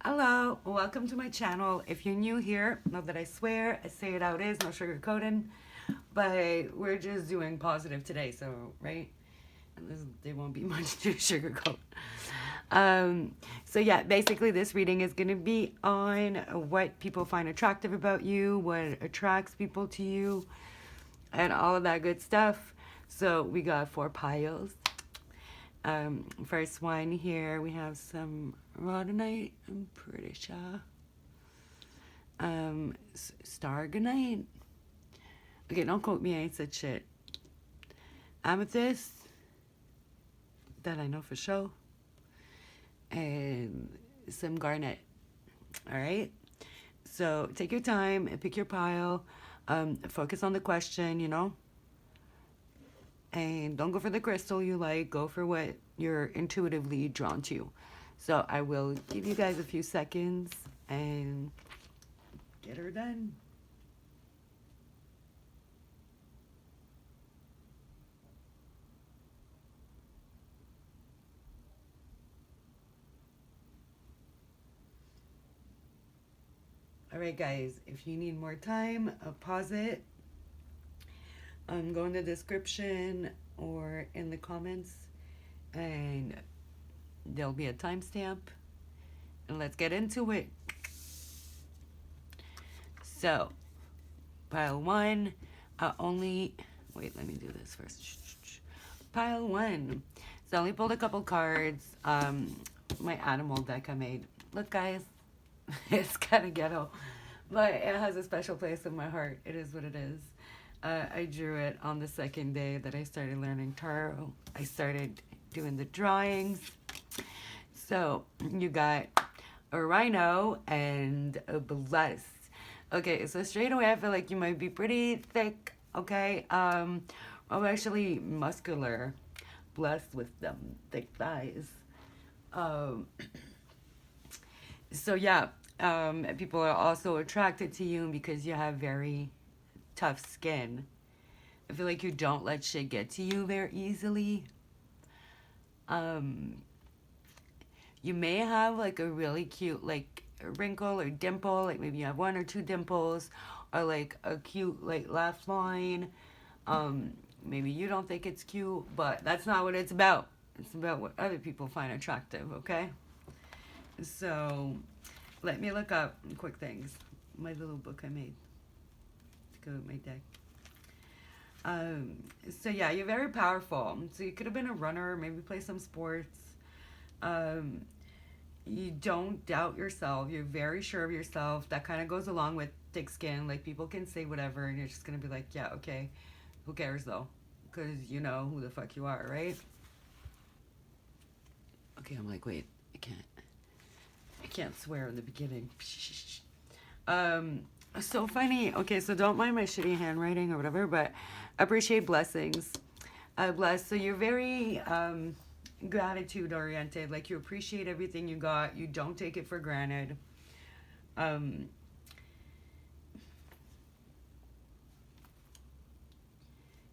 Hello, welcome to my channel. If you're new here, know that I swear, I say it how it is, no sugarcoating. But we're just doing positive today, so right? And there won't be much to sugarcoat. So yeah, basically this reading is gonna be on what people find attractive about you, what attracts people to you, and all of that good stuff. So we got 4 piles. First one here, we have some rhodonite, I'm pretty sure. Stargonite. Okay, don't quote me, I ain't said shit. Amethyst, that I know for sure. And some garnet. Alright? So take your time and pick your pile. Focus on the question, and don't go for the crystal you like, go for what you're intuitively drawn to. So I will give you guys a few seconds and get her done. All right, guys, if you need more time, pause it. Go in the description or in the comments, and there'll be a timestamp. And let's get into it. So, pile one, wait, let me do this first. Pile one. So I only pulled a couple cards. My animal deck I made. Look, guys, it's kind of ghetto, but it has a special place in my heart. It is what it is. I drew it on the second day that I started learning tarot. I started doing the drawings. So you got a rhino and a blessed. Okay, so straight away I feel like you might be pretty thick. Okay, I'm actually muscular, blessed with thick thighs. So yeah, people are also attracted to you because you have very tough skin. I feel like you don't let shit get to you very easily. You may have like a really cute like wrinkle or dimple, like maybe you have 1 or 2 dimples, or like a cute like laugh line. Maybe you don't think it's cute, but that's not what it's about. It's about what other people find attractive, okay? So let me look up quick things. My little book I made to go with my deck. So yeah, you're very powerful. So you could have been a runner, maybe play some sports. You don't doubt yourself. You're very sure of yourself. That kind of goes along with thick skin. Like people can say whatever, and you're just gonna be like, yeah, okay. Who cares though? Because you know who the fuck you are, right? Okay, I'm like, wait, I can't swear in the beginning. So funny. Okay, so don't mind my shitty handwriting or whatever, but appreciate blessings. Blessed. So you're very gratitude oriented. Like you appreciate everything you got. You don't take it for granted.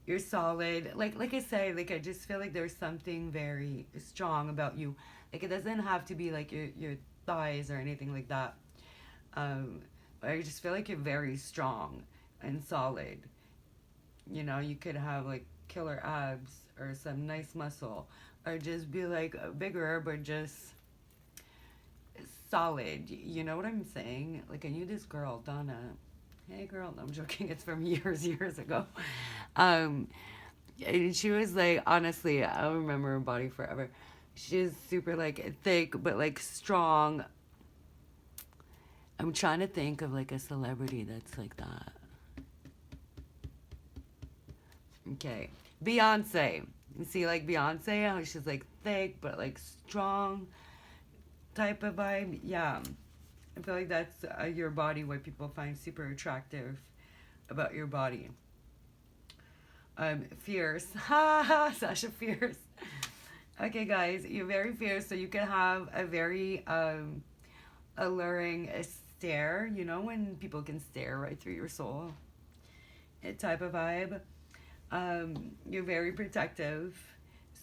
You're solid. Like I say, like I just feel like there's something very strong about you. Like it doesn't have to be like your thighs or anything like that. I just feel like you're very strong and solid. You could have like killer abs or some nice muscle, or just be like bigger but just solid. You know what I'm saying? Like I knew this girl, Donna. Hey girl, no, I'm joking. It's from years ago. Um, and she was like, honestly, I'll remember her body forever. She's super like thick but like strong. I'm trying to think of like a celebrity that's like that. Okay. Beyonce. You see like Beyonce, how she's like thick but like strong type of vibe? Yeah. I feel like that's your body, what people find super attractive about your body. Fierce. Ha ha, Sasha Fierce. Okay, guys, you're very fierce, so you can have a very alluring stare. You know when people can stare right through your soul? A type of vibe. You're very protective,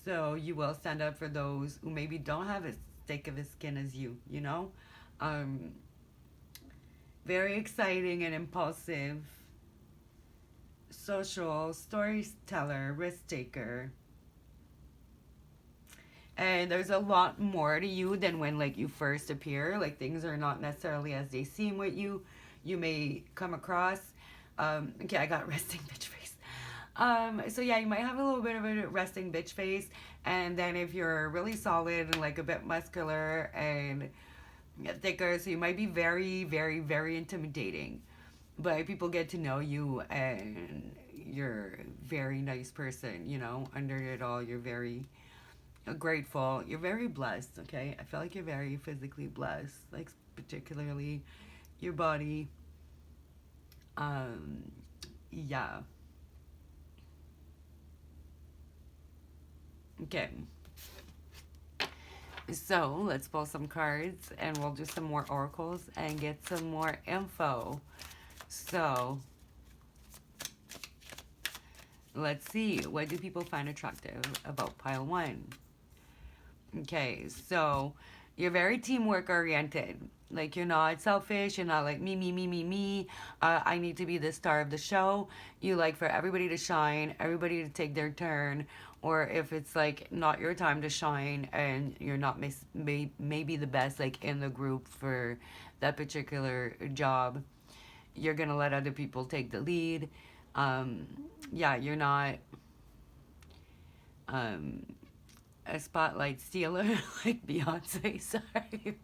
so you will stand up for those who maybe don't have as thick of a skin as you, you know? Um, very exciting and impulsive, social, storyteller, risk taker. And there's a lot more to you than when like you first appear. Like things are not necessarily as they seem with you. You may come across. Okay, I got resting bitch face. So yeah, you might have a little bit of a resting bitch face, and then if you're really solid and like a bit muscular and thicker, so you might be very, very, very intimidating. But people get to know you, and you're a very nice person. You know, under it all, you're very grateful. You're very blessed. Okay, I feel like you're very physically blessed, like particularly your body. Um, yeah. Okay. So let's pull some cards and we'll do some more oracles and get some more info. So let's see. What do people find attractive about pile one? Okay, so you're very teamwork oriented. Like you're not selfish. You're not like me, me, me, me, me. I need to be the star of the show. You like for everybody to shine, everybody to take their turn. Or if it's like not your time to shine and you're not maybe the best like in the group for that particular job, you're gonna let other people take the lead. Um, yeah, you're not. Um, a spotlight stealer like Beyonce, sorry.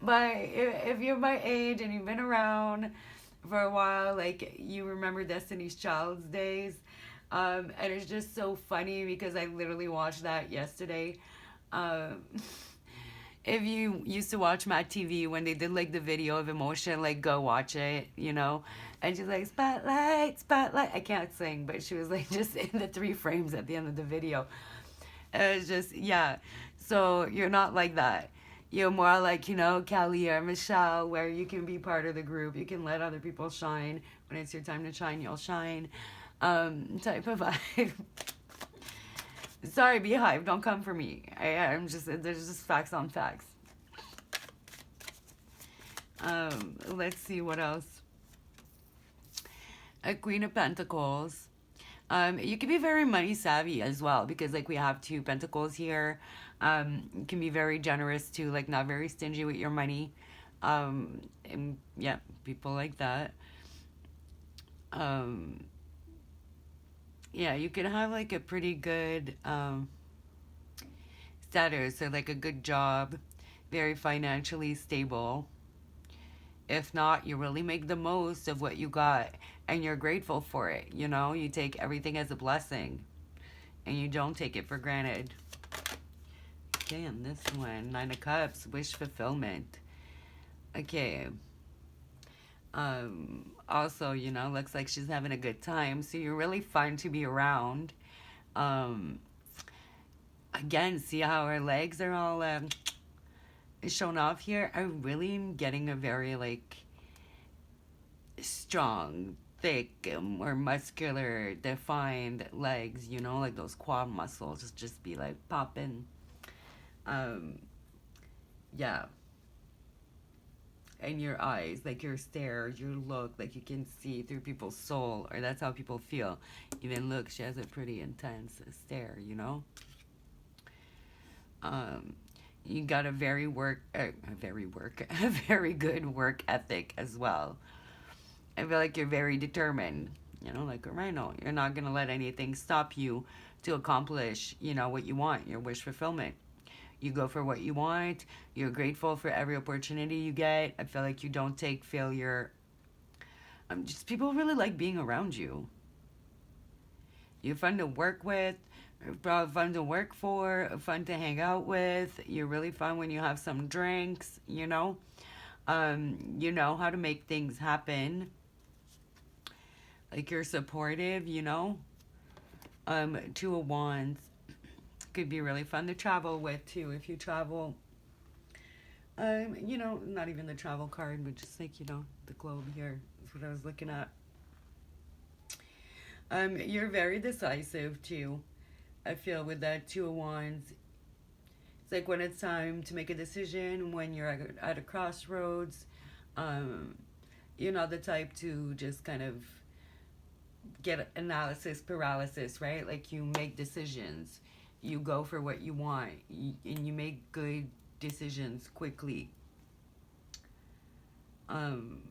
But if you're my age and you've been around for a while, like you remember Destiny's Child's days. And it's just so funny because I literally watched that yesterday. Um, if you used to watch Mad TV when they did like the video of Emotion, like go watch it, you know. And she's like, spotlight, spotlight. I can't sing, but she was like just in the 3 frames at the end of the video. And it's just, yeah. So you're not like that. You're more like, you know, Kelly or Michelle, where you can be part of the group. You can let other people shine. When it's your time to shine, you'll shine. Type of vibe. Sorry, Beehive, don't come for me. I'm just, there's just facts on facts. Let's see what else. A Queen of Pentacles. You can be very money savvy as well because like we have 2 pentacles here. You can be very generous too, like not very stingy with your money. And yeah, people like that. Um, yeah, you can have like a pretty good status, so like a good job, very financially stable. If not, you really make the most of what you got and you're grateful for it. You know, you take everything as a blessing and you don't take it for granted. Okay, and this one, 9 of Cups, wish fulfillment. Okay. Also, you know, looks like she's having a good time. So you're really fun to be around. Um, Again, see how her legs are all shown off here? I really am getting a very like strong, thick, or muscular, defined legs, you know, like those quad muscles just be like popping. Um, yeah. And your eyes, like your stare, your look, like you can see through people's soul, or that's how people feel. Even look, she has a pretty intense stare, you know. Um, you got a very a very good work ethic as well. I feel like you're very determined, you know, like a rhino. You're not gonna let anything stop you to accomplish, you know, what you want, your wish fulfillment. You go for what you want. You're grateful for every opportunity you get. I feel like you don't take failure. Just people really like being around you. You're fun to work with, fun to work for, fun to hang out with. You're really fun when you have some drinks, you know. You know how to make things happen. Like you're supportive, you know. 2 of Wands could be really fun to travel with too if you travel. You know, not even the travel card, but just like, you know, the globe here is what I was looking at. You're very decisive too. I feel with that 2 of Wands. It's like when it's time to make a decision, when you're at a crossroads, um, you're not the type to just kind of get analysis paralysis, right? Like you make decisions, you go for what you want, and you make good decisions quickly. Um,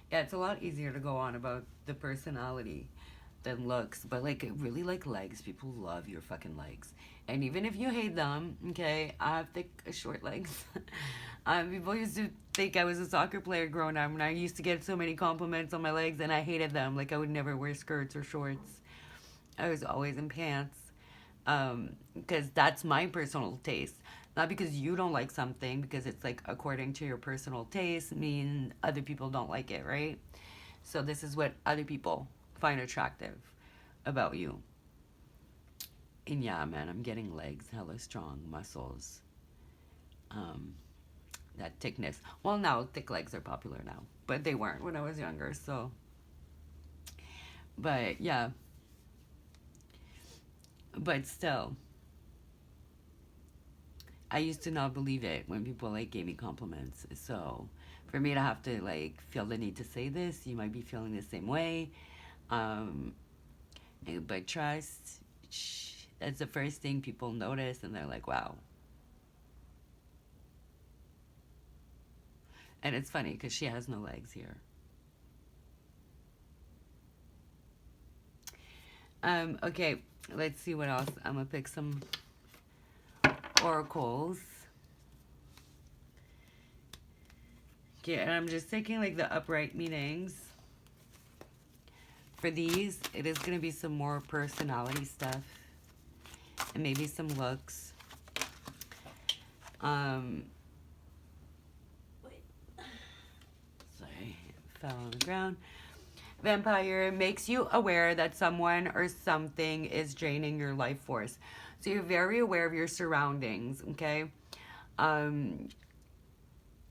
yeah, it's a lot easier to go on about the personality than looks, but like really like legs. People love your fucking legs, and even if you hate them, okay, I have thick, short legs. People used to think I was a soccer player growing up, and I used to get so many compliments on my legs, and I hated them. Like I would never wear skirts or shorts. I was always in pants, because that's my personal taste. Not because you don't like something, because it's like according to your personal taste, mean other people don't like it, right? So this is what other people find attractive about you. And yeah, man, I'm getting legs, hella strong, muscles, um, that thickness. Well, now thick legs are popular now, but they weren't when I was younger. So, but yeah, but still, I used to not believe it when people like gave me compliments. So, for me to have to like feel the need to say this, you might be feeling the same way. Um, but trust, that's the first thing people notice, and they're like, "Wow." And it's funny because she has no legs here. Okay, let's see what else. I'm gonna pick some oracles. Okay, and I'm just taking like the upright meanings. For these, it is gonna be some more personality stuff and maybe some looks. Um, sorry, fell on the ground. Vampire makes you aware that someone or something is draining your life force. So you're very aware of your surroundings, okay? Um,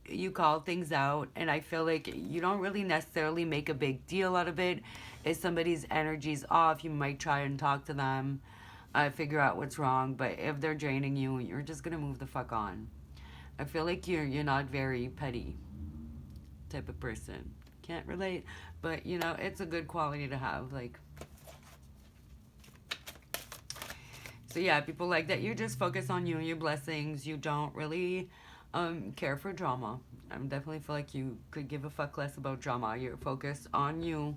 you call things out, and I feel like you don't really necessarily make a big deal out of it. If somebody's energy's off, you might try and talk to them, figure out what's wrong. But if they're draining you, you're just gonna move the fuck on. I feel like you're not very petty type of person. Can't relate, but you know it's a good quality to have. Like, so yeah, people like that. You just focus on you and your blessings. You don't really care for drama. I definitely feel like you could give a fuck less about drama. You're focused on you,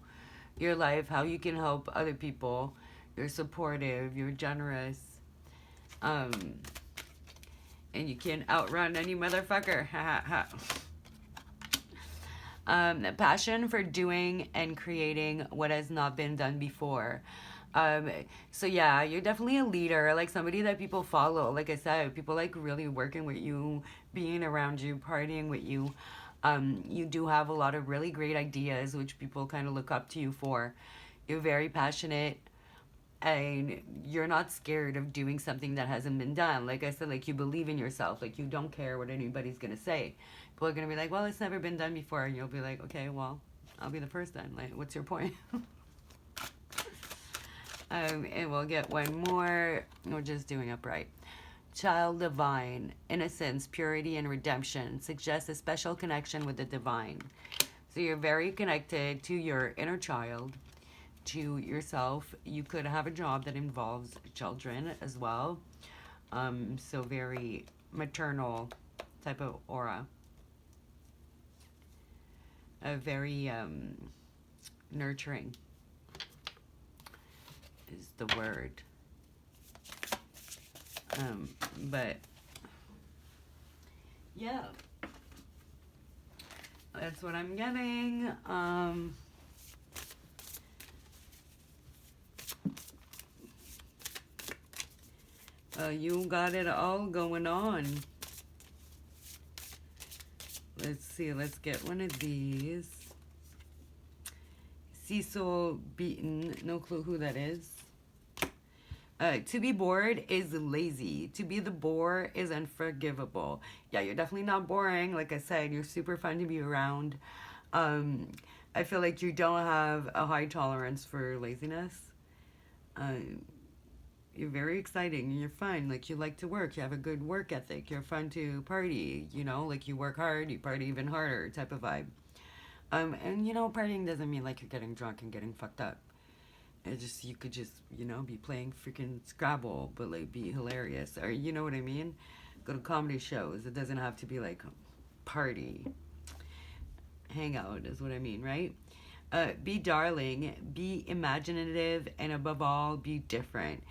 your life, how you can help other people. You're supportive. You're generous. Um, and you can outrun any motherfucker. Ha ha ha. The passion for doing and creating what has not been done before. Um, so yeah, you're definitely a leader, like somebody that people follow. Like I said, people like really working with you, being around you, partying with you. You do have a lot of really great ideas, which people kind of look up to you for. You're very passionate, and you're not scared of doing something that hasn't been done. Like I said, like you believe in yourself. Like you don't care what anybody's gonna say. People are gonna be like, well, it's never been done before, and you'll be like, okay, well, I'll be the first then. Like, what's your point? And we'll get one more. We're just doing upright. Child divine, innocence, purity, and redemption suggests a special connection with the divine. So you're very connected to your inner child, to yourself. You could have a job that involves children as well. So very maternal type of aura. A very nurturing is the word. But yeah, that's what I'm getting. You got it all going on. Let's see, let's get one of these. Cecil Beaton, no clue who that is. To be bored is lazy. To be the bore is unforgivable. Yeah, you're definitely not boring. Like I said, you're super fun to be around. I feel like you don't have a high tolerance for laziness. You're very exciting. You're fun. Like, you like to work. You have a good work ethic. You're fun to party. You know, like, you work hard, you party even harder type of vibe. And you know, partying doesn't mean like you're getting drunk and getting fucked up. It just, you could just, you know, be playing freaking Scrabble, but like be hilarious, or you know what I mean. Go to comedy shows. It doesn't have to be like party. Hangout is what I mean, right? Be darling, be imaginative, and above all, be different.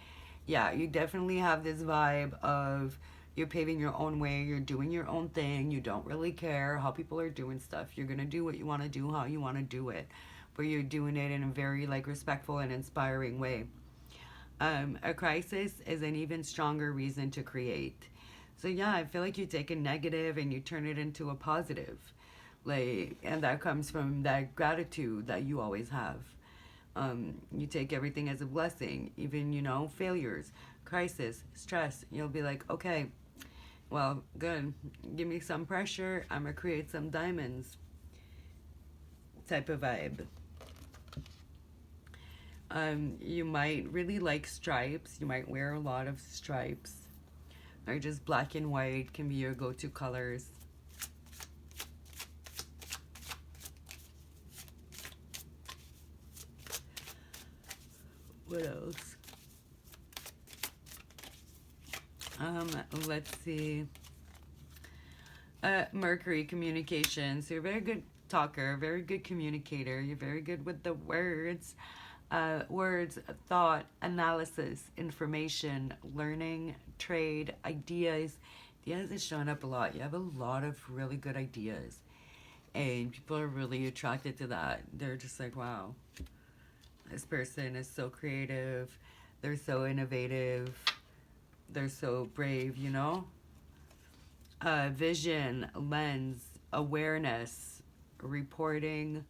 Yeah, you definitely have this vibe of you're paving your own way, you're doing your own thing, you don't really care how people are doing stuff. You're gonna do what you wanna do, how you wanna do it. But you're doing it in a very like respectful and inspiring way. A crisis is an even stronger reason to create. So yeah, I feel like you take a negative and you turn it into a positive. Like, and that comes from that gratitude that you always have. You take everything as a blessing, even, you know, failures, crisis, stress. You'll be like, okay, well, good. Give me some pressure. I'm going to create some diamonds type of vibe. You might really like stripes. You might wear a lot of stripes. Or just black and white can be your go-to colors. What else? Let's see. Mercury, communication. So you're a very good talker, very good communicator. You're very good with the words. Words, thought, analysis, information, learning, trade, ideas. Ideas is showing up a lot. You have a lot of really good ideas. And people are really attracted to that. They're just like, wow, this person is so creative. They're so innovative. They're so brave, you know? Vision, lens, awareness, reporting,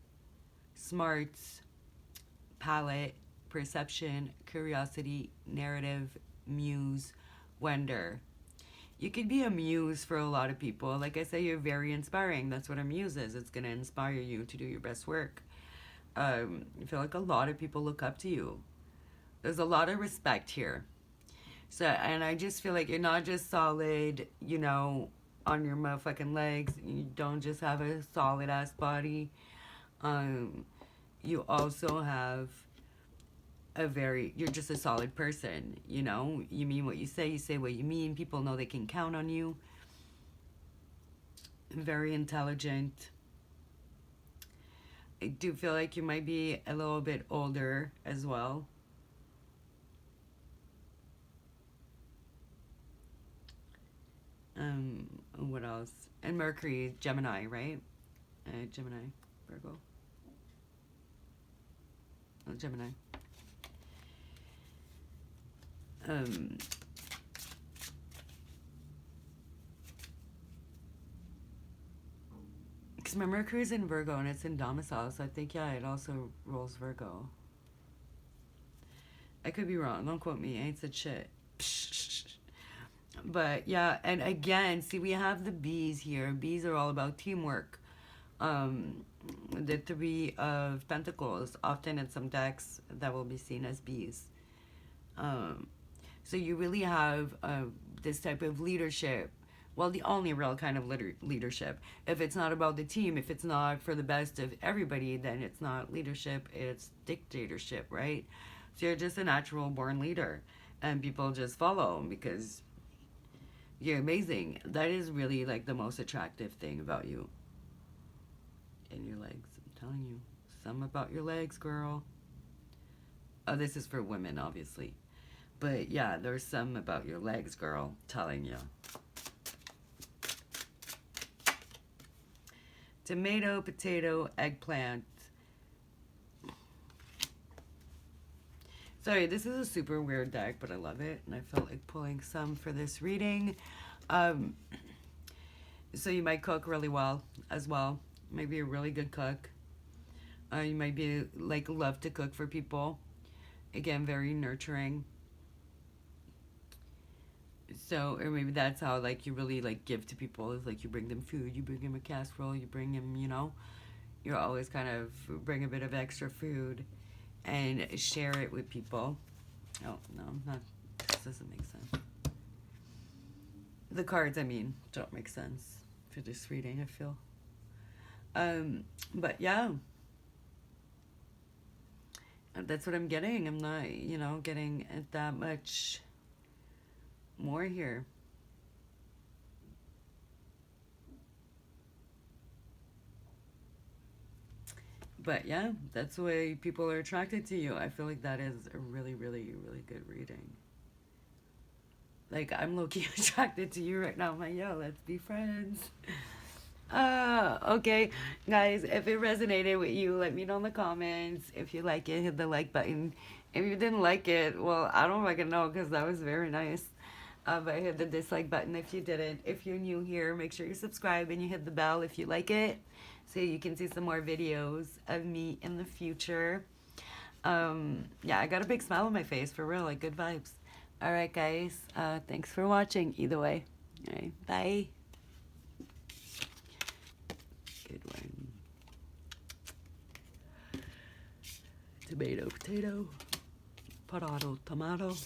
smarts, palette, perception, curiosity, narrative, muse, wonder. You could be a muse for a lot of people. Like I say, you're very inspiring. That's what a muse is. It's going to inspire you to do your best work. I feel like a lot of people look up to you. There's a lot of respect here. So, and I just feel like you're not just solid, you know, on your motherfucking legs. You don't just have a solid ass body. You also have you're just a solid person, you know? You mean what you say what you mean. People know they can count on you. Very intelligent. I do feel like you might be a little bit older as well. What else? And Mercury, Gemini, right? Gemini, Virgo. Oh, Gemini. Because my Mercury is in Virgo and it's in domicile, so I think, yeah, it also rolls Virgo. I could be wrong. Don't quote me. I ain't said shit. But yeah, and again, see, we have the bees here. Bees are all about teamwork. The Three of Pentacles, often in some decks, that will be seen as bees. So you really have this type of leadership. Well, the only real kind of leadership. If it's not about the team, if it's not for the best of everybody, then it's not leadership, it's dictatorship, right? So you're just a natural born leader. And people just follow because you're amazing. That is really like the most attractive thing about you. And your legs. I'm telling you. Some about your legs, girl. Oh, this is for women, obviously. But yeah, there's some about your legs, girl. Telling you. Tomato, potato, eggplant. Sorry, this is a super weird deck, but I love it. And I felt like pulling some for this reading. So you might cook really well as well. You might be a really good cook. You might be like love to cook for people. Again, very nurturing. So, or maybe that's how like you really like give to people is like you bring them food, you bring them a casserole, you bring them, you know, you always kind of bring a bit of extra food and share it with people. Oh no, I'm not doesn't make sense. The cards, I mean, don't make sense for this reading, I feel. But yeah. That's what I'm getting. I'm not, getting that much more here. But yeah, that's the way people are attracted to you. I feel like that is a really, really, really good reading. Like, I'm low-key attracted to you right now. I'm like, yo, let's be friends. Okay, guys, if it resonated with you, let me know in the comments. If you like it, hit the like button. If you didn't like it, well, I don't fucking know, because that was very nice. But hit the dislike button if you didn't. If you're new here, make sure you subscribe and you hit the bell if you like it, so you can see some more videos of me in the future. Yeah, I got a big smile on my face, for real, like good vibes. All right, guys, thanks for watching either way. All right, bye. Good one. Tomato, potato, potato, tomato.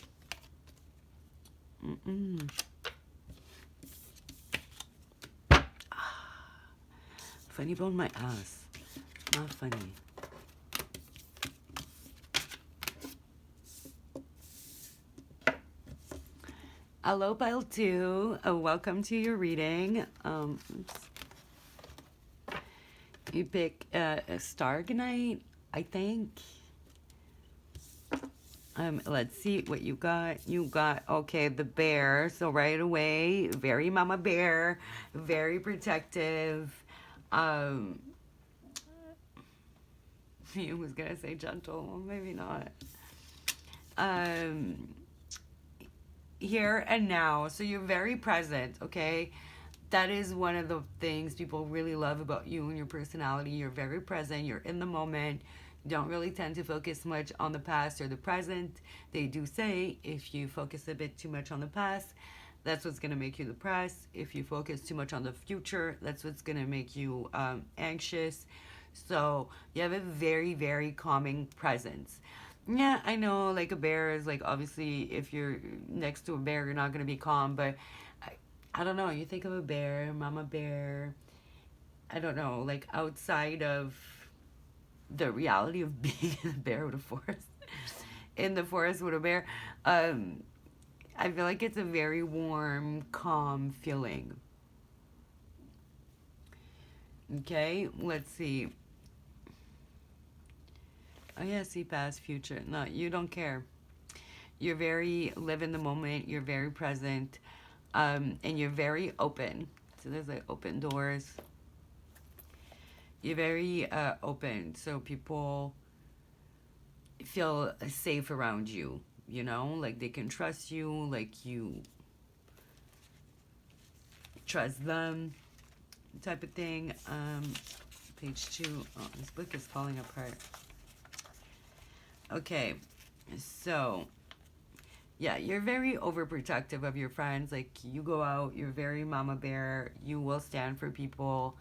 Funny bone my ass. Not funny. Hello, Pile 2. Welcome to your reading. You pick a Stargonite, I think. Let's see what you got. You got, okay, the bear. So right away, very mama bear, very protective. He was gonna say gentle, well, maybe not. Here and now. So you're very present, okay? That is one of the things people really love about you and your personality. You're very present. You're in the moment. You don't really tend to focus much on the past or the present. They do say if you focus a bit too much on the past, that's what's going to make you depressed. If you focus too much on the future, that's what's going to make you anxious. So you have a very, very calming presence. Yeah, I know, like a bear is like, obviously, if you're next to a bear, you're not going to be calm, but I don't know. You think of a bear, mama bear, I don't know, like outside of the reality of being in a bear with a forest, in the forest with a bear, I feel like it's a very warm, calm feeling. Okay, let's see. Oh yeah, see past, future. No, you don't care. You're very live in the moment. You're very present, and you're very open. So there's like open doors. You're very open, so people feel safe around you. You know, like they can trust you, like you trust them, type of thing. Page 2. Oh, this book is falling apart. Okay, so yeah, you're very overprotective of your friends. Like, you go out, you're very mama bear. You will stand for people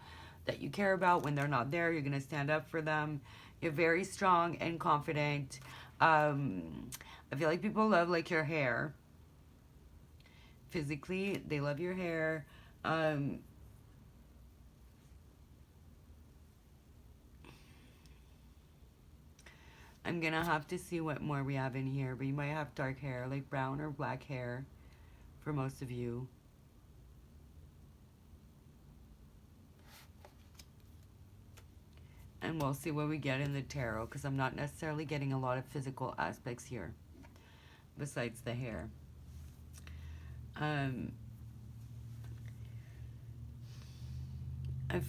that you care about. When they're not there, you're gonna stand up for them. You're very strong and confident. I feel like people love like your hair. Physically, they love your hair. I'm gonna have to see what more we have in here, but you might have dark hair, like brown or black hair for most of you. And we'll see what we get in the tarot, because I'm not necessarily getting a lot of physical aspects here besides the hair. I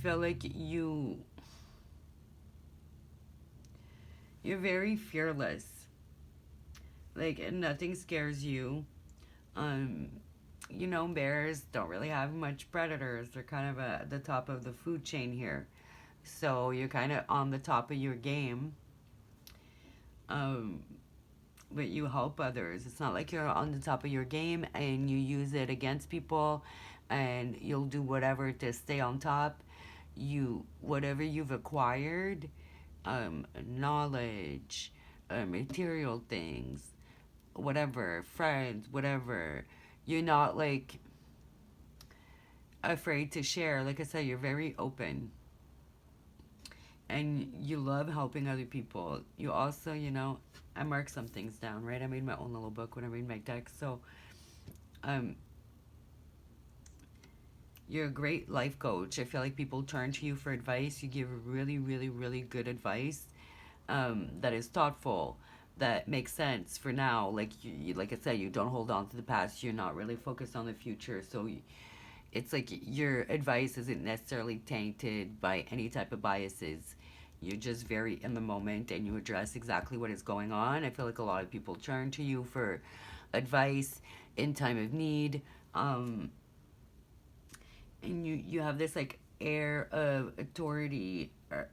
feel like you're very fearless. Like, nothing scares you. You know, bears don't really have much predators. They're kind of at the top of the food chain here. So you're kind of on the top of your game. But you help others. It's not like you're on the top of your game and you use it against people and you'll do whatever to stay on top. Whatever you've acquired, knowledge, material things, whatever, friends, whatever. You're not like afraid to share. Like I said, you're very open and you love helping other people. You also, I mark some things down, right? I made my own little book when I read my text. So, um, you're a great life coach. I feel like people turn to you for advice. You give really, really, really good advice that is thoughtful, that makes sense for now. Like like I said, you don't hold on to the past. You're not really focused on the future. So it's like your advice isn't necessarily tainted by any type of biases. You're just very in the moment and you address exactly what is going on. I feel like a lot of people turn to you for advice in time of need. And you have this like air of authority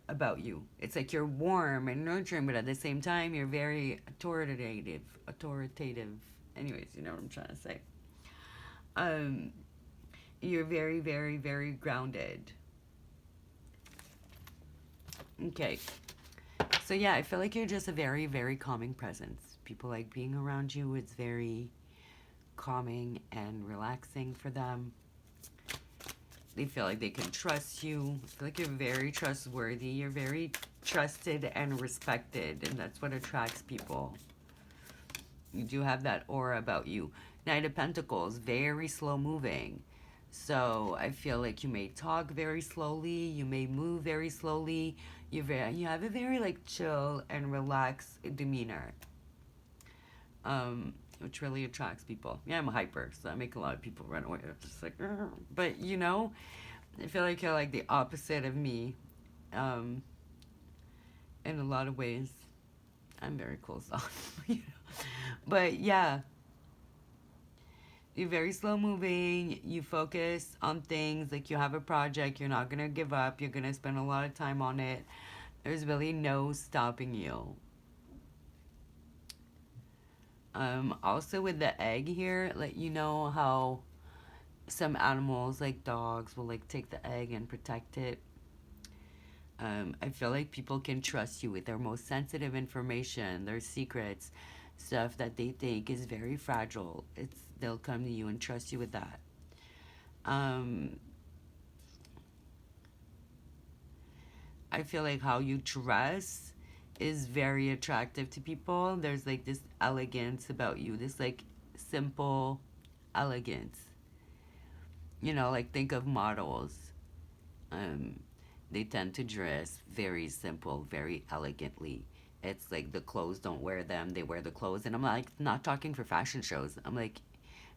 about you. It's like you're warm and nurturing, but at the same time you're very authoritative. Anyways, you know what I'm trying to say. Um, you're very, very, very grounded. Okay. So yeah, I feel like you're just a very, very calming presence. People like being around you. It's very calming and relaxing for them. They feel like they can trust you. I feel like you're very trustworthy. You're very trusted and respected, and that's what attracts people. You do have that aura about you. Knight of Pentacles, very slow moving. So I feel like you may talk very slowly. You may move very slowly. You have a very like chill and relaxed demeanor. Which really attracts people. Yeah, I'm a hyper, so I make a lot of people run away. It's just like, "Argh." But I feel like you're like the opposite of me, um, in a lot of ways. I'm very closed off, but yeah, you're very slow moving. You focus on things like you have a project. You're not gonna give up. You're gonna spend a lot of time on it. There's really no stopping you. Also with the egg here, let you know how some animals like dogs will like take the egg and protect it. I feel like people can trust you with their most sensitive information, their secrets, stuff that they think is very fragile. They'll come to you and trust you with that. Um, I feel like how you dress is very attractive to people. There's like this elegance about you, this like simple elegance. Like think of models. Um, they tend to dress very simple, very elegantly. It's like the clothes don't wear them, they wear the clothes. And I'm like, not talking for fashion shows. I'm like,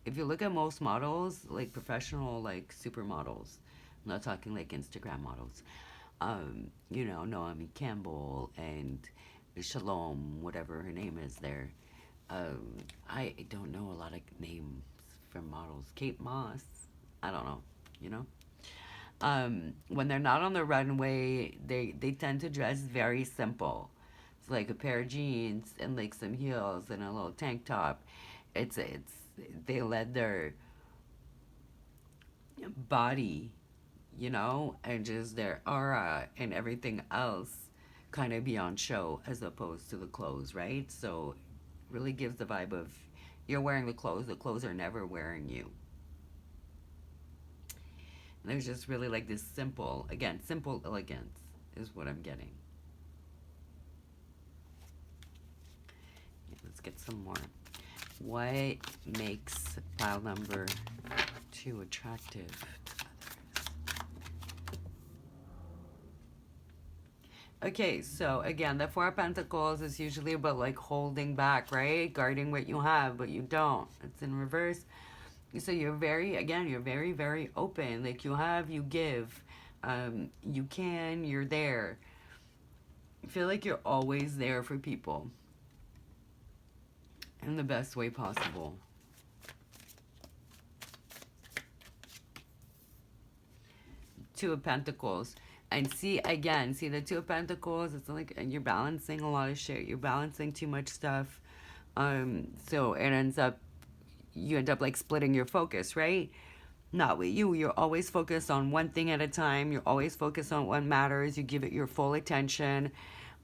if you look at most models, like professional, like supermodels, I'm not talking like Instagram models. Naomi Campbell and Shalom, whatever her name is there. I don't know a lot of names for models. Kate Moss, I don't know, you know? When they're not on the runway, they tend to dress very simple. It's like a pair of jeans and like some heels and a little tank top. It's they let their body, and just their aura and everything else kind of be on show as opposed to the clothes, right? So really gives the vibe of you're wearing the clothes are never wearing you. And there's just really like this simple elegance is what I'm getting. Yeah, let's get some more. What makes pile number 2 attractive to others? Okay, so again, the Four of Pentacles is usually about like holding back, right? Guarding what you have, but you don't. It's in reverse. So you're very, very open. Like you have, you give. You're there. I feel like you're always there for people in the best way possible. Two of Pentacles. And see the Two of Pentacles, it's like you're balancing a lot of shit. You're balancing too much stuff. So you end up like splitting your focus, right? Not with you. You're always focused on one thing at a time. You're always focused on what matters. You give it your full attention.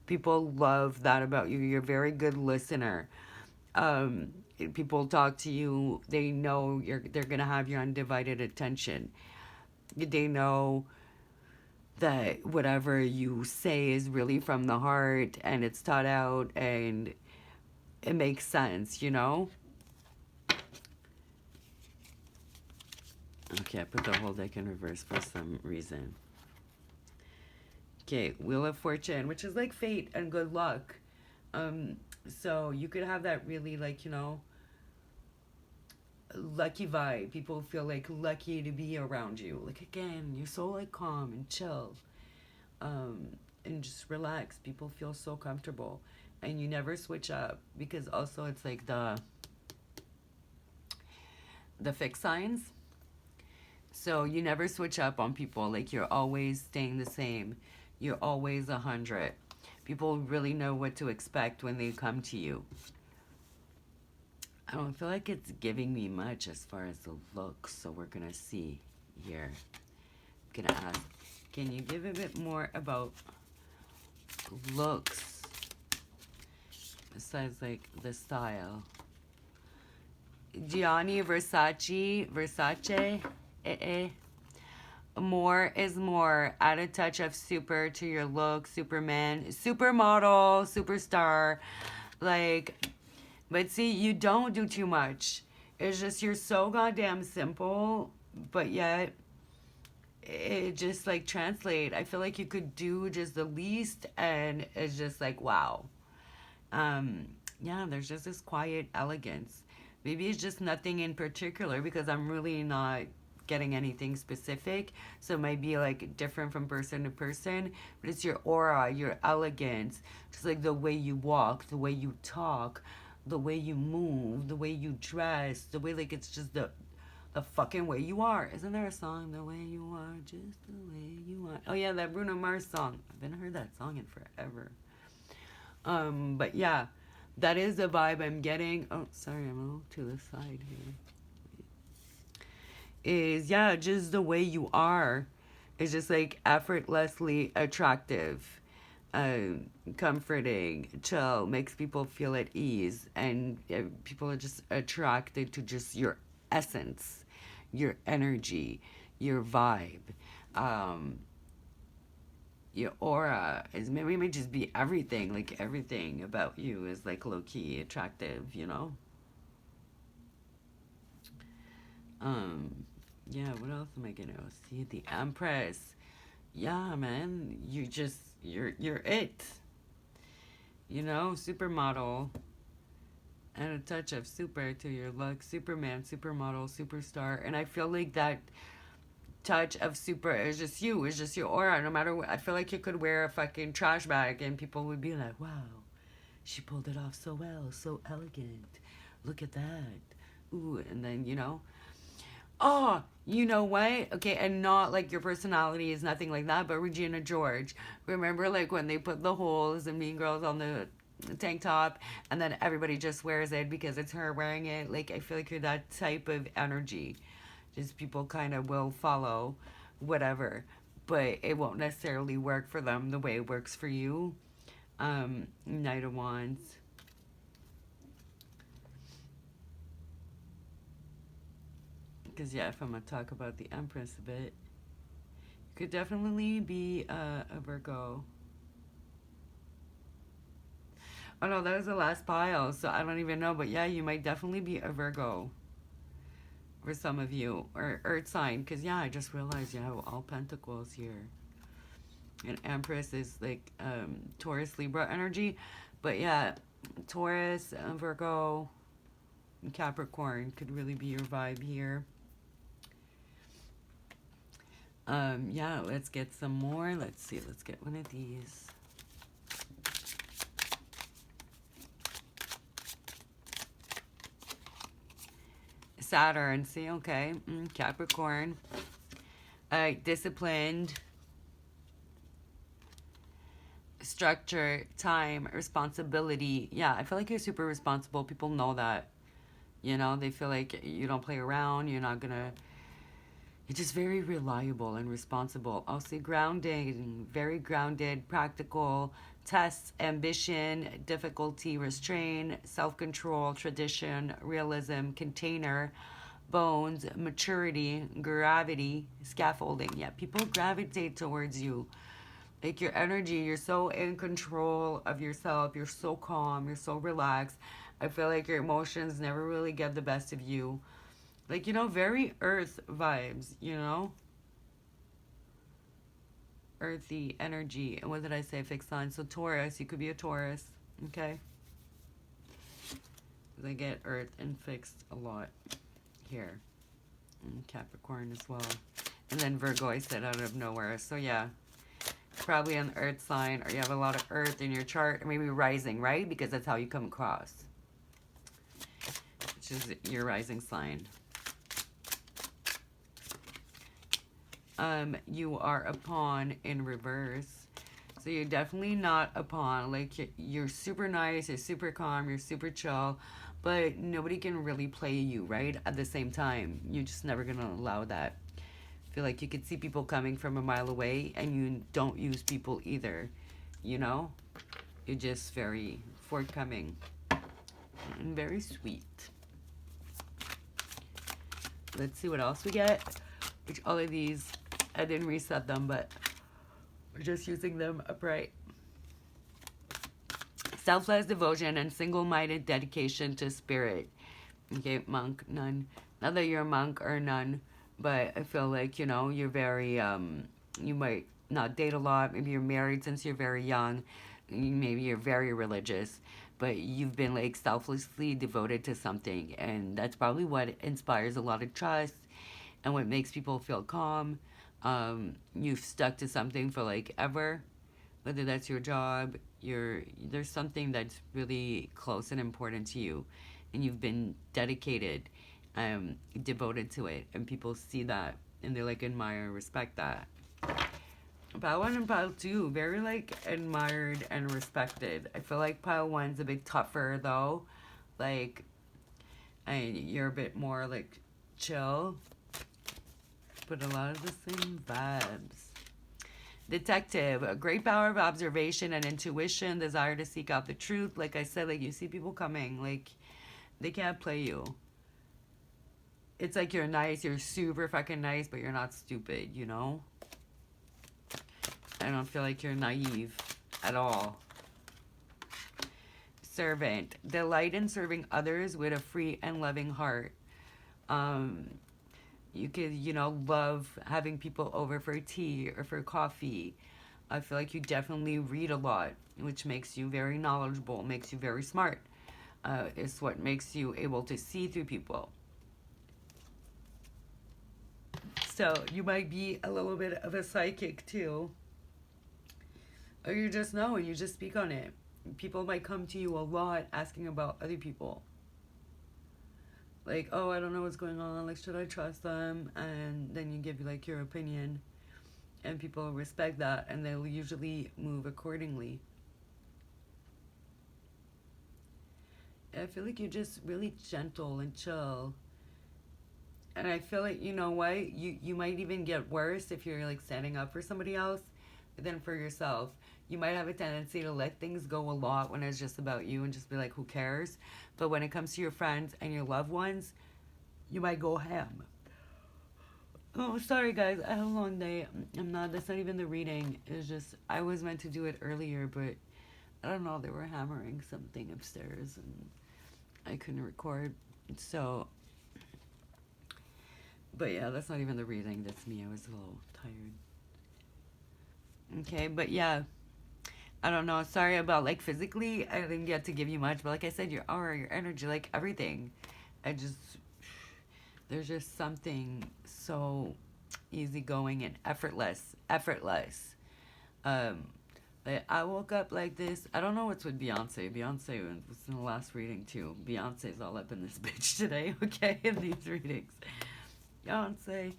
People love that about you. You're a very good listener. people talk to you, they know they're gonna have your undivided attention. They know that whatever you say is really from the heart and it's thought out and it makes sense, you know? Okay, I put the whole deck in reverse for some reason. Okay, Wheel of Fortune, which is like fate and good luck. So you could have that really, like, you know, lucky vibe. People feel like lucky to be around you. Like, again, you're so like calm and chill, and just relax. People feel so comfortable, and you never switch up, because also it's like the fixed signs. So you never switch up on people. Like, you're always staying the same. You're always 100. People really know what to expect when they come to you. I don't feel like it's giving me much as far as the looks, so we're gonna see here. I'm gonna ask, can you give a bit more about looks besides like the style? Gianni Versace, more is more. Add a touch of super to your look. Superman, supermodel, superstar. Like, but see, you don't do too much. It's just you're so goddamn simple, but yet it just like translate. I feel like you could do just the least and it's just like, wow. Yeah, there's just this quiet elegance. Maybe it's just nothing in particular, because I'm really not getting anything specific. So it might be like different from person to person, but it's your aura, your elegance, just like the way you walk, the way you talk, the way you move, the way you dress, the way, like, it's just the fucking way you are. Isn't there a song, The Way You Are, Just the Way You Are? Oh yeah, that Bruno Mars song. I haven't heard that song in forever. But yeah, that is the vibe I'm getting. Oh, sorry, I'm a little to the side here. Is, yeah, just the way you are is just like effortlessly attractive, comforting, chill, makes people feel at ease, and people are just attracted to just your essence, your energy, your vibe. Your aura is, maybe it may just be everything, like everything about you is like low-key attractive, you know? Yeah, what else am I gonna see? The Empress. Yeah, man, you're it. You know, supermodel. And a touch of super to your look. Superman, supermodel, superstar. And I feel like that touch of super is just you. It's just your aura. No matter what. I feel like you could wear a fucking trash bag and people would be like, wow, she pulled it off so well. So elegant. Look at that. Ooh, and then, you know. Oh, you know what? Okay, and not like your personality is nothing like that, but Regina George. Remember, like, when they put the holes in Mean Girls on the tank top, and then everybody just wears it because it's her wearing it? Like, I feel like you're that type of energy. Just people kind of will follow whatever, but it won't necessarily work for them the way it works for you. Knight of Wands. Because, yeah, if I'm going to talk about the Empress a bit, you could definitely be a Virgo. Oh, no, that was the last pile, so I don't even know. But, yeah, you might definitely be a Virgo for some of you. Or Earth sign, because, yeah, I just realized you have all Pentacles here. And Empress is, like, Taurus, Libra energy. But, yeah, Taurus, Virgo, and Capricorn could really be your vibe here. Yeah, let's get some more. Let's see. Let's get one of these. Saturn. See, okay. Capricorn. Disciplined. Structure, time, responsibility. Yeah, I feel like you're super responsible. People know that. You know, they feel like you don't play around. You're not gonna. You're just very reliable and responsible. Also grounding, very grounded, practical, tests, ambition, difficulty, restraint, self-control, tradition, realism, container, bones, maturity, gravity, scaffolding. Yeah, people gravitate towards you. Like your energy, you're so in control of yourself. You're so calm. You're so relaxed. I feel like your emotions never really get the best of you. Like, very earth vibes, earthy energy. And what did I say? Fixed sign. So Taurus, you could be a Taurus. Okay. They get earth and fixed a lot here. And Capricorn as well. And then Virgo, I said out of nowhere. So yeah, probably an earth sign, or you have a lot of earth in your chart, or maybe rising, right? Because that's how you come across, which is your rising sign. You are a pawn in reverse. So you're definitely not a pawn. Like, you're super nice, you're super calm, you're super chill, but nobody can really play you, right? At the same time, you're just never going to allow that. I feel like you could see people coming from a mile away, and you don't use people either, You're just very forthcoming and very sweet. Let's see what else we get. Which all of these, I didn't reset them, but we're just using them upright. Selfless devotion and single-minded dedication to spirit. Okay, monk, nun. Not that you're a monk or a nun, but I feel like, you're very, you might not date a lot. Maybe you're married since you're very young. Maybe you're very religious, but you've been like selflessly devoted to something. And that's probably what inspires a lot of trust and what makes people feel calm. You've stuck to something for like ever, whether that's your job, there's something that's really close and important to you, and you've been dedicated, devoted to it, and people see that and they like admire and respect that. Pile 1 and Pile 2, very like admired and respected. I feel like Pile 1's a bit tougher though. Like, you're a bit more like chill, but a lot of the same vibes. Detective, a great power of observation and intuition, desire to seek out the truth. Like I said, like you see people coming, like they can't play you. It's like you're nice, you're super fucking nice, but you're not stupid, I don't feel like you're naive at all. Servant, delight in serving others with a free and loving heart. You could, love having people over for tea or for coffee. I feel like you definitely read a lot, which makes you very knowledgeable, makes you very smart. It's what makes you able to see through people. So you might be a little bit of a psychic too. Or you just know and you just speak on it. People might come to you a lot asking about other people. Like, oh, I don't know what's going on. Like, should I trust them? And then you give like your opinion, and people respect that, and they'll usually move accordingly. I feel like you're just really gentle and chill. And I feel like, you know what? You might even get worse if you're like standing up for somebody else than for yourself. You might have a tendency to let things go a lot when it's just about you and just be like, who cares? But when it comes to your friends and your loved ones, you might go ham. Oh, sorry guys, I had a long day. That's not even the reading. It's just, I was meant to do it earlier, but I don't know, they were hammering something upstairs and I couldn't record. So, but yeah, that's not even the reading. That's me. I was a little tired. Okay, but yeah. I don't know. Sorry about like physically. I didn't get to give you much, but like I said, your aura, your energy, like everything. There's just something so easygoing and effortless. Like I woke up like this. I don't know what's with Beyonce. Beyonce was in the last reading too. Beyonce's all up in this bitch today, okay, in these readings. Beyonce.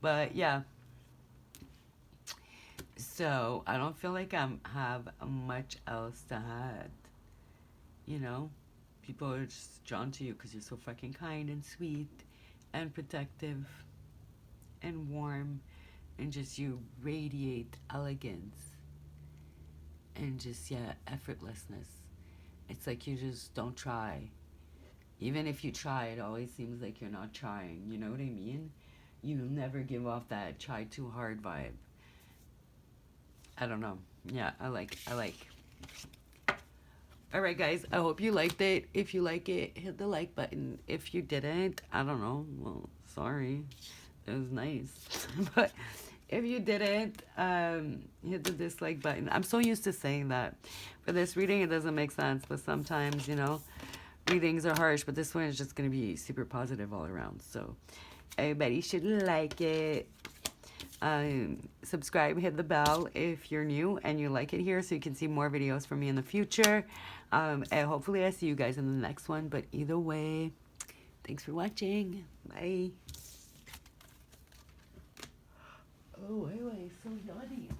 But yeah. So I don't feel like I have much else to add. People are just drawn to you because you're so fucking kind and sweet and protective and warm, and just you radiate elegance. and just, yeah, effortlessness. It's like you just don't try. Even if you try, it always seems like you're not trying. You know what I mean? You never give off that try too hard vibe. I don't know. Yeah, I like. All right, guys. I hope you liked it. If you like it, hit the like button. If you didn't, I don't know. Well, sorry. It was nice. But if you didn't, hit the dislike button. I'm so used to saying that. For this reading, it doesn't make sense. But sometimes, readings are harsh. But this one is just going to be super positive all around. So everybody should like it. Subscribe, hit the bell if you're new and you like it here so you can see more videos from me in the future. And hopefully I see you guys in the next one. But either way, thanks for watching. Bye. Oh, wait, so naughty.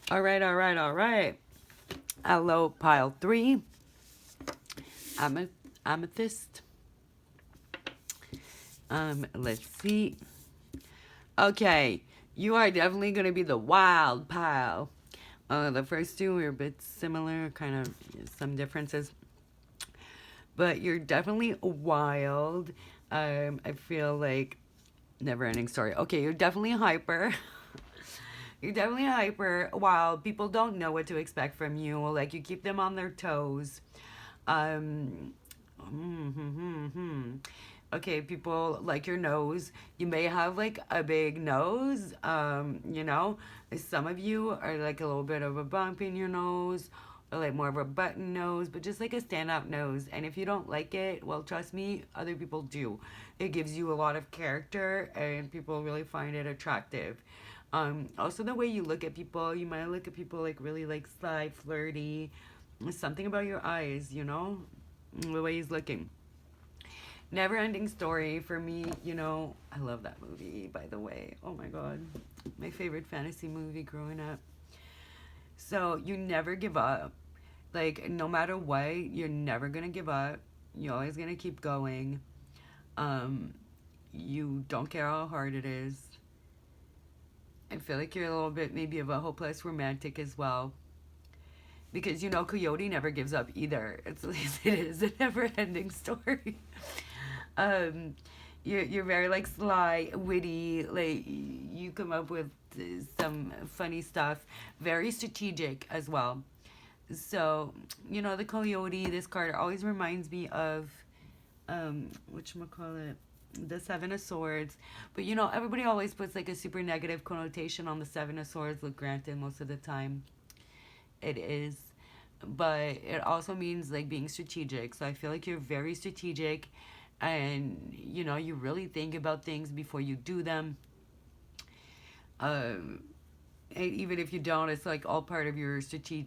All right. Hello, pile 3. Amethyst. Let's see. Okay, you are definitely going to be the wild pile. The first two are a bit similar, kind of some differences. But you're definitely wild. I feel like never-ending story. Okay, you're definitely hyper. You're definitely hyper. Wild. People don't know what to expect from you. Like, you keep them on their toes. Okay, people like your nose. You may have like a big nose. Some of you are like a little bit of a bump in your nose, or like more of a button nose, but just like a stand-out nose. And if you don't like it, well, trust me, other people do. It gives you a lot of character, and people really find it attractive. Also, the way you look at people, you might look at people like really like sly, flirty. Something about your eyes, the way he's looking. Never Ending Story for me, I love that movie, by the way. Oh my god. My favorite fantasy movie growing up. So you never give up. Like, no matter what, you're never gonna give up. You're always gonna keep going. You don't care how hard it is. I feel like you're a little bit maybe of a hopeless romantic as well. Because, Coyote never gives up either. It is a never-ending story. You're very like sly, witty, like you come up with some funny stuff, very strategic as well. So the coyote, this card always reminds me of whatchamacallit, the Seven of Swords. But everybody always puts like a super negative connotation on the Seven of Swords. Look, granted, most of the time it is, but it also means like being strategic. So I feel like you're very strategic, and you really think about things before you do them. And even if you don't, it's like all part of your strategy.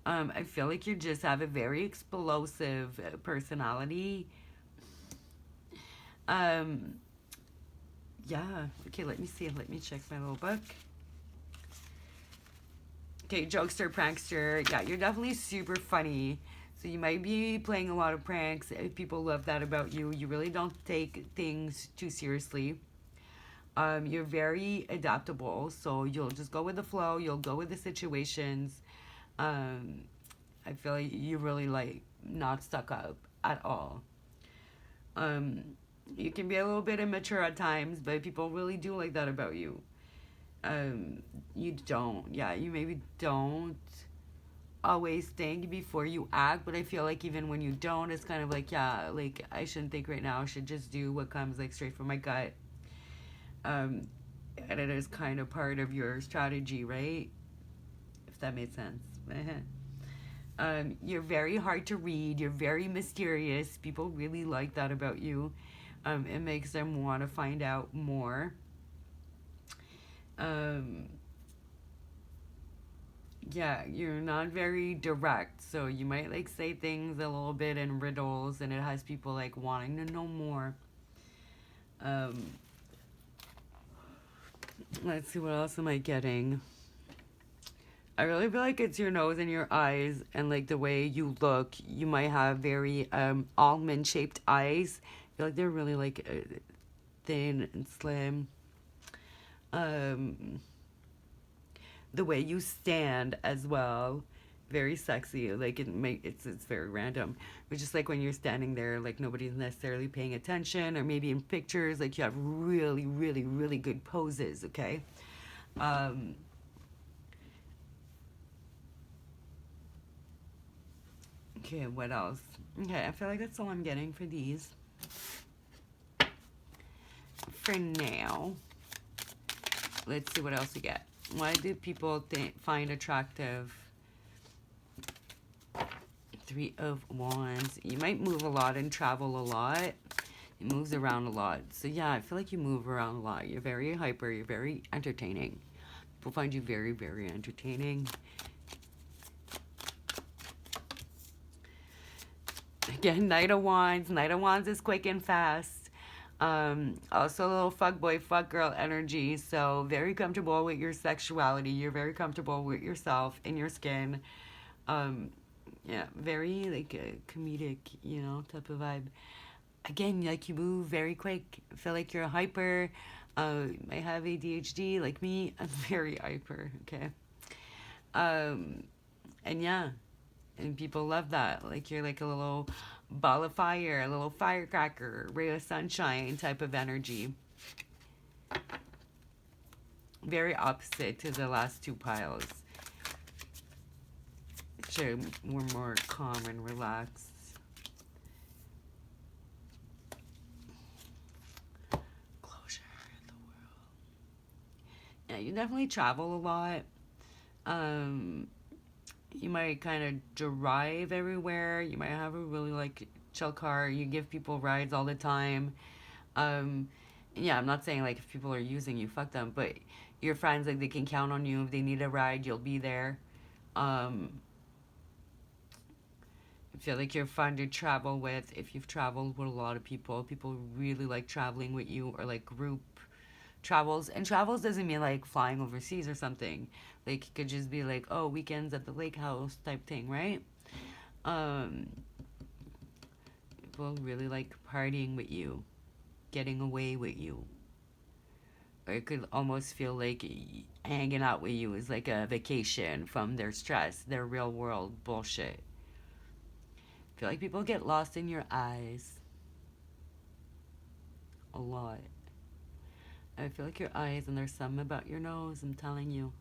I feel like you just have a very explosive personality. Yeah. Okay, let me see. Let me check my little book. Okay, jokester, prankster. Yeah, you're definitely super funny. So you might be playing a lot of pranks. People love that about you. You really don't take things too seriously. You're very adaptable. So you'll just go with the flow. You'll go with the situations. I feel like you really like not stuck up at all. You can be a little bit immature at times, but people really do like that about you. You maybe don't always think before you act, but I feel like even when you don't, it's kind of like, yeah, like I shouldn't think right now. I should just do what comes like straight from my gut. And it is kind of part of your strategy, right? If that made sense. You're very hard to read. You're very mysterious. People really like that about you. It makes them want to find out more. Yeah, you're not very direct, so you might like say things a little bit in riddles, and it has people like wanting to know more. Let's see, what else am I getting? I really feel like it's your nose and your eyes and like the way you look. You might have very almond shaped eyes. I feel like they're really like thin and slim. Um, the way you stand as well, very sexy. Like it's very random. But just like when you're standing there, like nobody's necessarily paying attention, or maybe in pictures, like you have really, really, really good poses. Okay. Um, okay. What else? Okay, I feel like that's all I'm getting for these for now. Let's see what else we get. Why do people find attractive? Three of Wands. You might move a lot and travel a lot. It moves around a lot. So yeah, I feel like you move around a lot. You're very hyper. You're very entertaining. People find you very, very entertaining. Again, Knight of Wands. Knight of Wands is quick and fast. Also a little fuck boy, fuck girl energy. So very comfortable with your sexuality. You're very comfortable with yourself and your skin. Yeah, very like a comedic, type of vibe. Again, like you move very quick. I feel like you're hyper. I have ADHD like me. I'm very hyper. Okay. Um, and yeah, and people love that. Like you're like a little ball of fire, a little firecracker, ray of sunshine type of energy. Very opposite to the last two piles. Sure, we're more calm and relaxed. Closure in the world. Yeah, you definitely travel a lot. You might kind of drive everywhere. You might have a really like chill car. You give people rides all the time. Um, yeah, I'm not saying like if people are using you, fuck them, but your friends like they can count on you if they need a ride, you'll be there. Um, I feel like you're fun to travel with if you've traveled with a lot of people. People really like traveling with you or like group travels. And travels doesn't mean like flying overseas or something. Like it could just be like, oh, weekends at the lake house type thing, right? Um, People really like partying with you, getting away with you. Or it could almost feel like hanging out with you is like a vacation from their stress, their real world bullshit. I feel like people get lost in your eyes a lot. I feel like your eyes, and there's something about your nose, I'm telling you.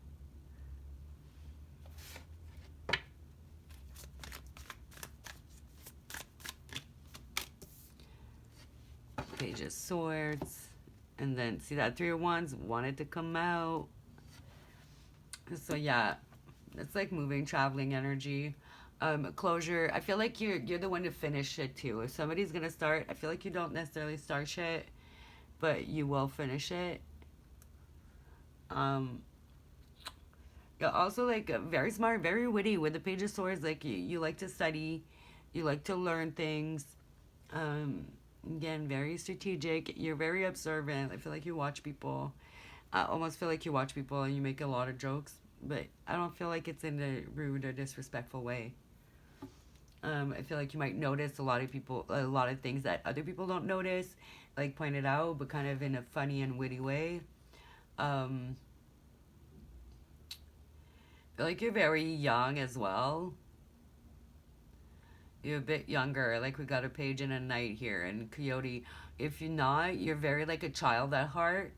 Page of Swords. And then, see that Three of Wands wanted to come out. So, yeah, it's like moving, traveling energy. Closure. I feel like you're the one to finish shit too. If somebody's gonna start, I feel like you don't necessarily start shit, but you will finish it. Um, you're also like very smart, very witty with the Page of Swords. Like you like to study, you like to learn things. Um, Again, very strategic. You're very observant. I feel like you watch people. I almost feel like you watch people and you make a lot of jokes, but I don't feel like it's in a rude or disrespectful way. I feel like you might notice a lot of things that other people don't notice, like point it out, but kind of in a funny and witty way. Um, I feel like you're very young as well. You're a bit younger. Like we got a page and a knight here, and Coyote. If you're not, you're very like a child at heart.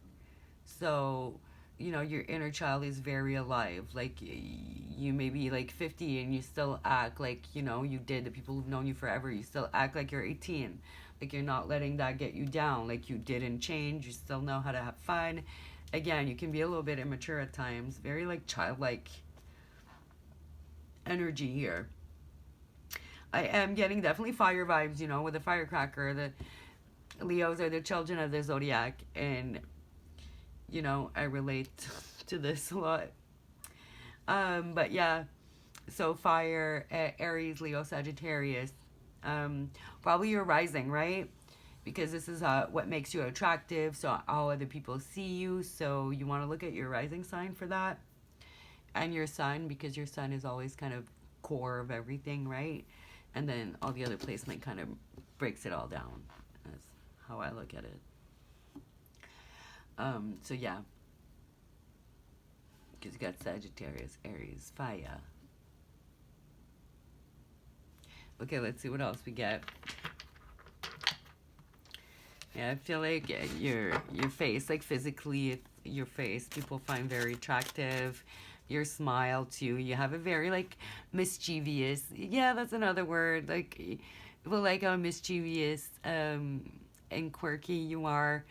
So, your inner child is very alive. Like you may be like 50 and you still act like, you did. The people who've known you forever, you still act like you're 18. Like you're not letting that get you down. Like you didn't change. You still know how to have fun. Again, you can be a little bit immature at times. Very like childlike energy here. I am getting definitely fire vibes, with the firecracker. The Leos are the children of the zodiac, and I relate to this a lot. But yeah, so fire, Aries, Leo, Sagittarius. Probably your rising, right? Because this is what makes you attractive, so how other people see you. So you want to look at your rising sign for that. and your sun, because your sun is always kind of core of everything, right? And then all the other placement kind of breaks it all down. That's how I look at it. So yeah, because you got Sagittarius, Aries, fire. Okay, let's see what else we get. Yeah, I feel like your face, like physically, your face, people find very attractive. Your smile too. You have a very like mischievous. Yeah, that's another word. Like, people like how mischievous and quirky you are.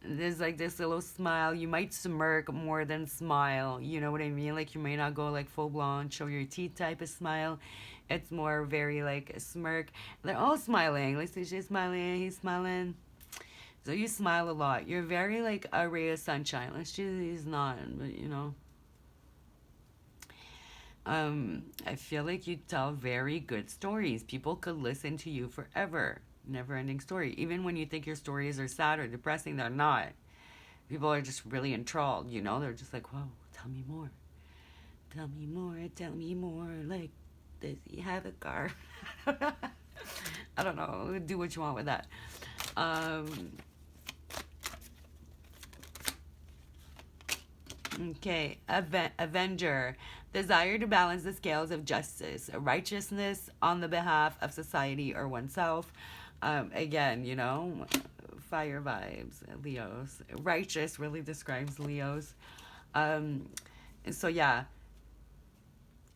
There's like this little smile. You might smirk more than smile. You know what I mean? Like, you may not go like full blown, show your teeth type of smile. It's more very like a smirk. They're all smiling. Like, so she's smiling, he's smiling. So you smile a lot. You're very like a ray of sunshine. Let's just, he's not, but you know. I feel like you tell very good stories. People could listen to you forever. Never ending story. Even when you think your stories are sad or depressing, they're not. People are just really enthralled, you know? They're just like, whoa, tell me more. Tell me more, tell me more. Like, does he have a car? I don't know. Do what you want with that. Okay, Avenger. Desire to balance the scales of justice, righteousness on the behalf of society or oneself. Again, you know, fire vibes, Leos. Righteous really describes Leos. So yeah,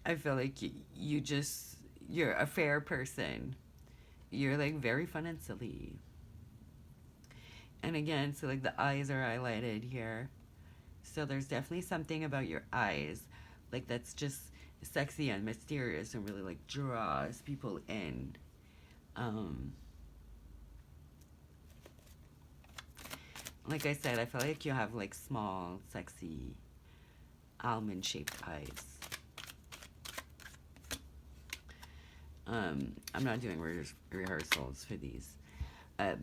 I feel like you're a fair person. You're like very fun and silly. And again, so like the eyes are highlighted here. So there's definitely something about your eyes, like, that's just sexy and mysterious and really like draws people in. Like I said, I feel like you have like small, sexy, almond shaped eyes. I'm not doing rehearsals for these.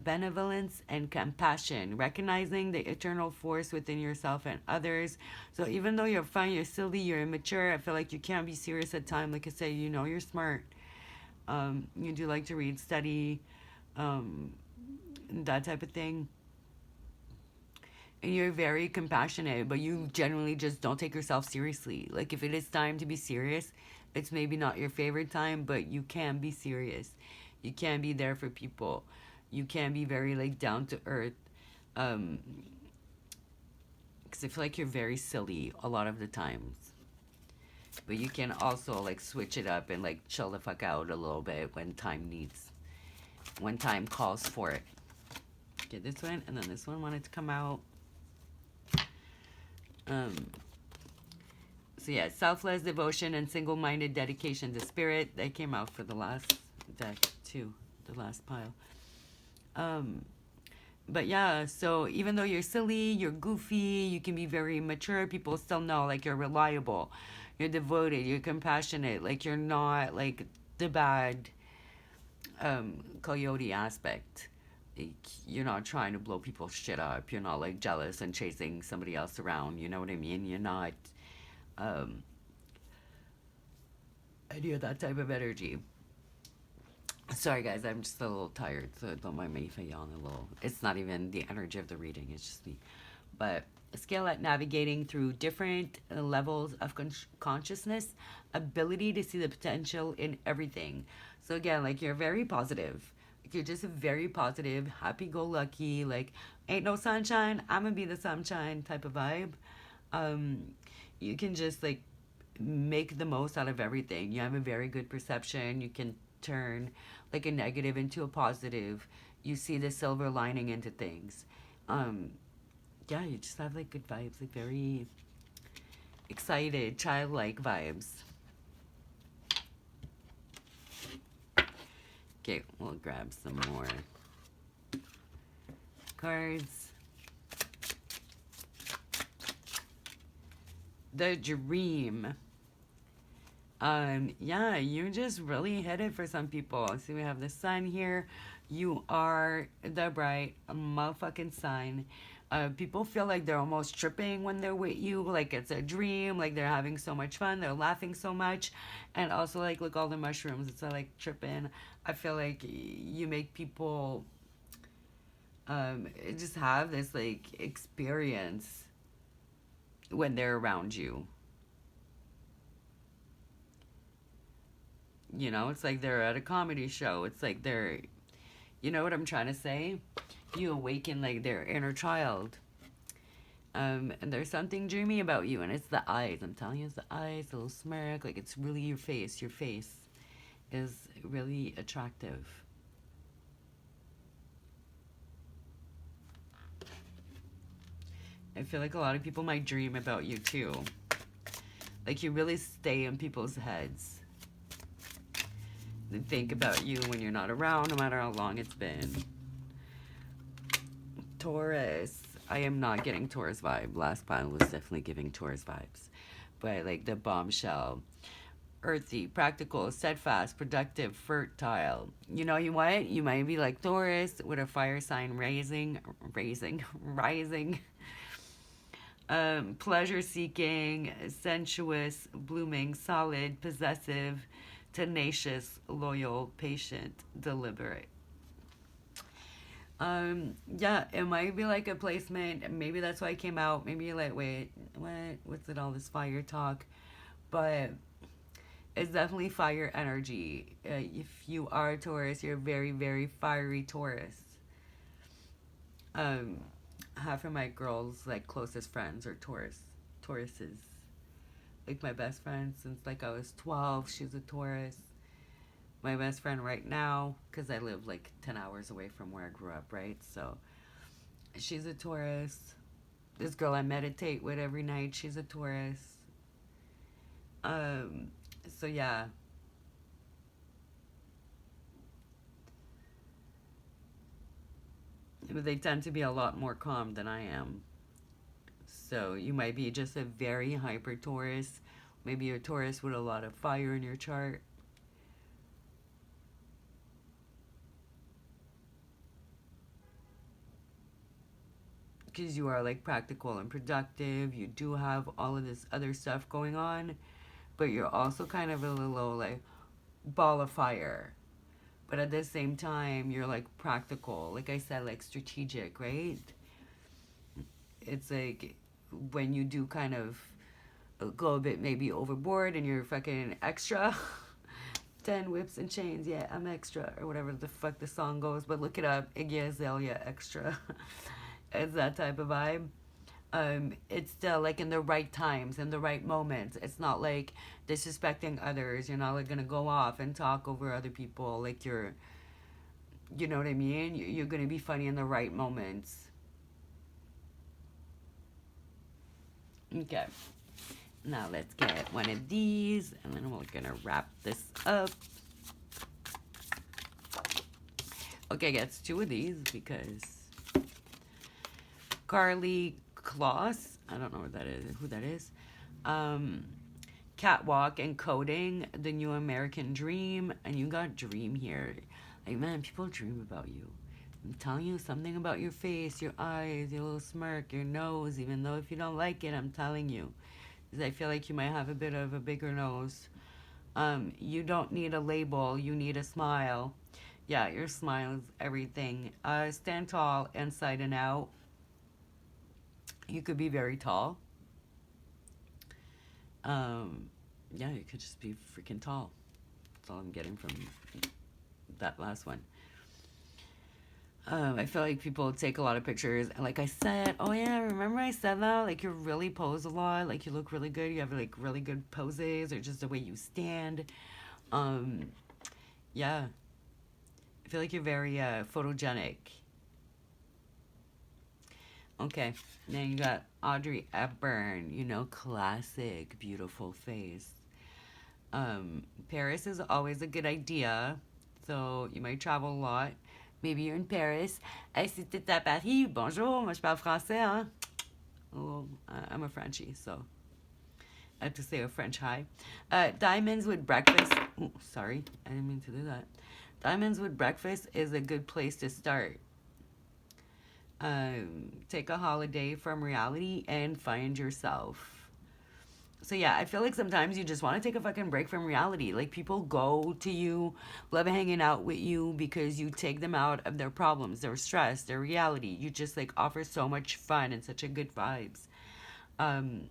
Benevolence and compassion, recognizing the eternal force within yourself and others. So even though you're fun, you're silly, you're immature, I feel like you can't be serious at times. Like I say, you know, you're smart. You do like to read, study, that type of thing. And you're very compassionate, but you generally just don't take yourself seriously. Like, if it is time to be serious, it's maybe not your favorite time, but you can be serious. You can be there for people. You can be very like down to earth. Because I feel like you're very silly a lot of the times. But you can also like switch it up and like chill the fuck out a little bit when time calls for it. Okay, this one, and then this one wanted to come out. So yeah, selfless devotion and single-minded dedication to spirit. They came out for the last deck too, the last pile. But yeah, so even though you're silly, you're goofy, you can be very mature, people still know like you're reliable, you're devoted, you're compassionate, like you're not like the bad coyote aspect. Like, you're not trying to blow people's shit up. You're not like jealous and chasing somebody else around. You know what I mean? You're not any of that type of energy. Sorry guys, I'm just a little tired, so don't mind me if I yawn a little. It's not even the energy of the reading, it's just me. But a skill at navigating through different levels of consciousness, ability to see the potential in everything. So again, like, you're very positive. Like, you're just a very positive, happy-go-lucky, like, ain't no sunshine, I'm gonna be the sunshine type of vibe. You can just like make the most out of everything. You have a very good perception. You can turn like a negative into a positive. You see the silver lining into things. Yeah, you just have like good vibes, like very excited, childlike vibes. Okay, we'll grab some more cards. The dream. Yeah, you just really hit it for some people. See, we have the sun here. You are the bright motherfucking sun. People feel like they're almost tripping when they're with you, like it's a dream, like they're having so much fun, they're laughing so much, and also like look all the mushrooms, it's like tripping. I feel like you make people just have this like experience when they're around you. You know, it's like they're at a comedy show. It's like they're, you know what I'm trying to say? You awaken like their inner child. And there's something dreamy about you, and it's the eyes. I'm telling you, it's the eyes, a little smirk. Like it's really your face. Your face is really attractive. I feel like a lot of people might dream about you too. Like you really stay in people's heads. They think about you when you're not around, no matter how long it's been. Taurus. I am not getting Taurus vibe. Last pile was definitely giving Taurus vibes. But like the bombshell. Earthy, practical, steadfast, productive, fertile. You know you what? You might be like Taurus with a fire sign rising. Pleasure seeking, sensuous, blooming, solid, possessive, tenacious, loyal, patient, deliberate. Yeah, it might be like a placement. Maybe that's why I came out. Maybe you're like, wait, what? What's it all this fire talk? But it's definitely fire energy. If you are a Taurus, you're very, very fiery Taurus. Um, Half of my girls, like closest friends, are Tauruses. Like my best friend since like I was 12, she's a Taurus. My best friend right now, because I live like 10 hours away from where I grew up, right? So she's a Taurus. This girl I meditate with every night, she's a Taurus. Um, so yeah. But they tend to be a lot more calm than I am. So you might be just a very hyper Taurus. Maybe you're a Taurus with a lot of fire in your chart. Because you are like practical and productive. You do have all of this other stuff going on. But you're also kind of a little like ball of fire. But at the same time, you're like practical. Like I said, like strategic, right? It's like when you do kind of go a bit maybe overboard and you're fucking extra. 10 whips and chains, yeah, I'm extra, or whatever the fuck the song goes. But look it up, Iggy Azalea extra. It's that type of vibe. It's still like in the right times, in the right moments. It's not like disrespecting others. You're not like gonna go off and talk over other people. Like you know what I mean? You're gonna be funny in the right moments. Okay. Now let's get one of these, and then we're gonna wrap this up. Okay, gets two of these because Carly Kloss, I don't know what that is, who that is. Catwalk and Coding, The New American Dream, and you got Dream here. Like, man, people dream about you. I'm telling you something about your face, your eyes, your little smirk, your nose, even though if you don't like it, I'm telling you. Because I feel like you might have a bit of a bigger nose. You don't need a label, you need a smile. Yeah, your smile is everything. Stand tall inside and out. You could be very tall. Yeah, you could just be freaking tall. That's all I'm getting from that last one. I feel like people take a lot of pictures, and like I said, oh yeah, remember I said that? Like you really pose a lot, like you look really good, you have like really good poses, or just the way you stand. Um, yeah, I feel like you're very photogenic. Okay, then you got Audrey Hepburn, you know, classic, beautiful face. Paris is always a good idea, so you might travel a lot. Maybe you're in Paris. Hey, si t'es à Paris, bonjour, moi je parle français, hein? Oh, I'm a Frenchie, so I have to say a French hi. Diamonds with breakfast. Oh, sorry, I didn't mean to do that. Diamonds with breakfast is a good place to start. Take a holiday from reality and find yourself. So yeah, I feel like sometimes you just want to take a fucking break from reality. Like people go to you, love hanging out with you because you take them out of their problems, their stress, their reality. You just like offer so much fun and such a good vibes. Um,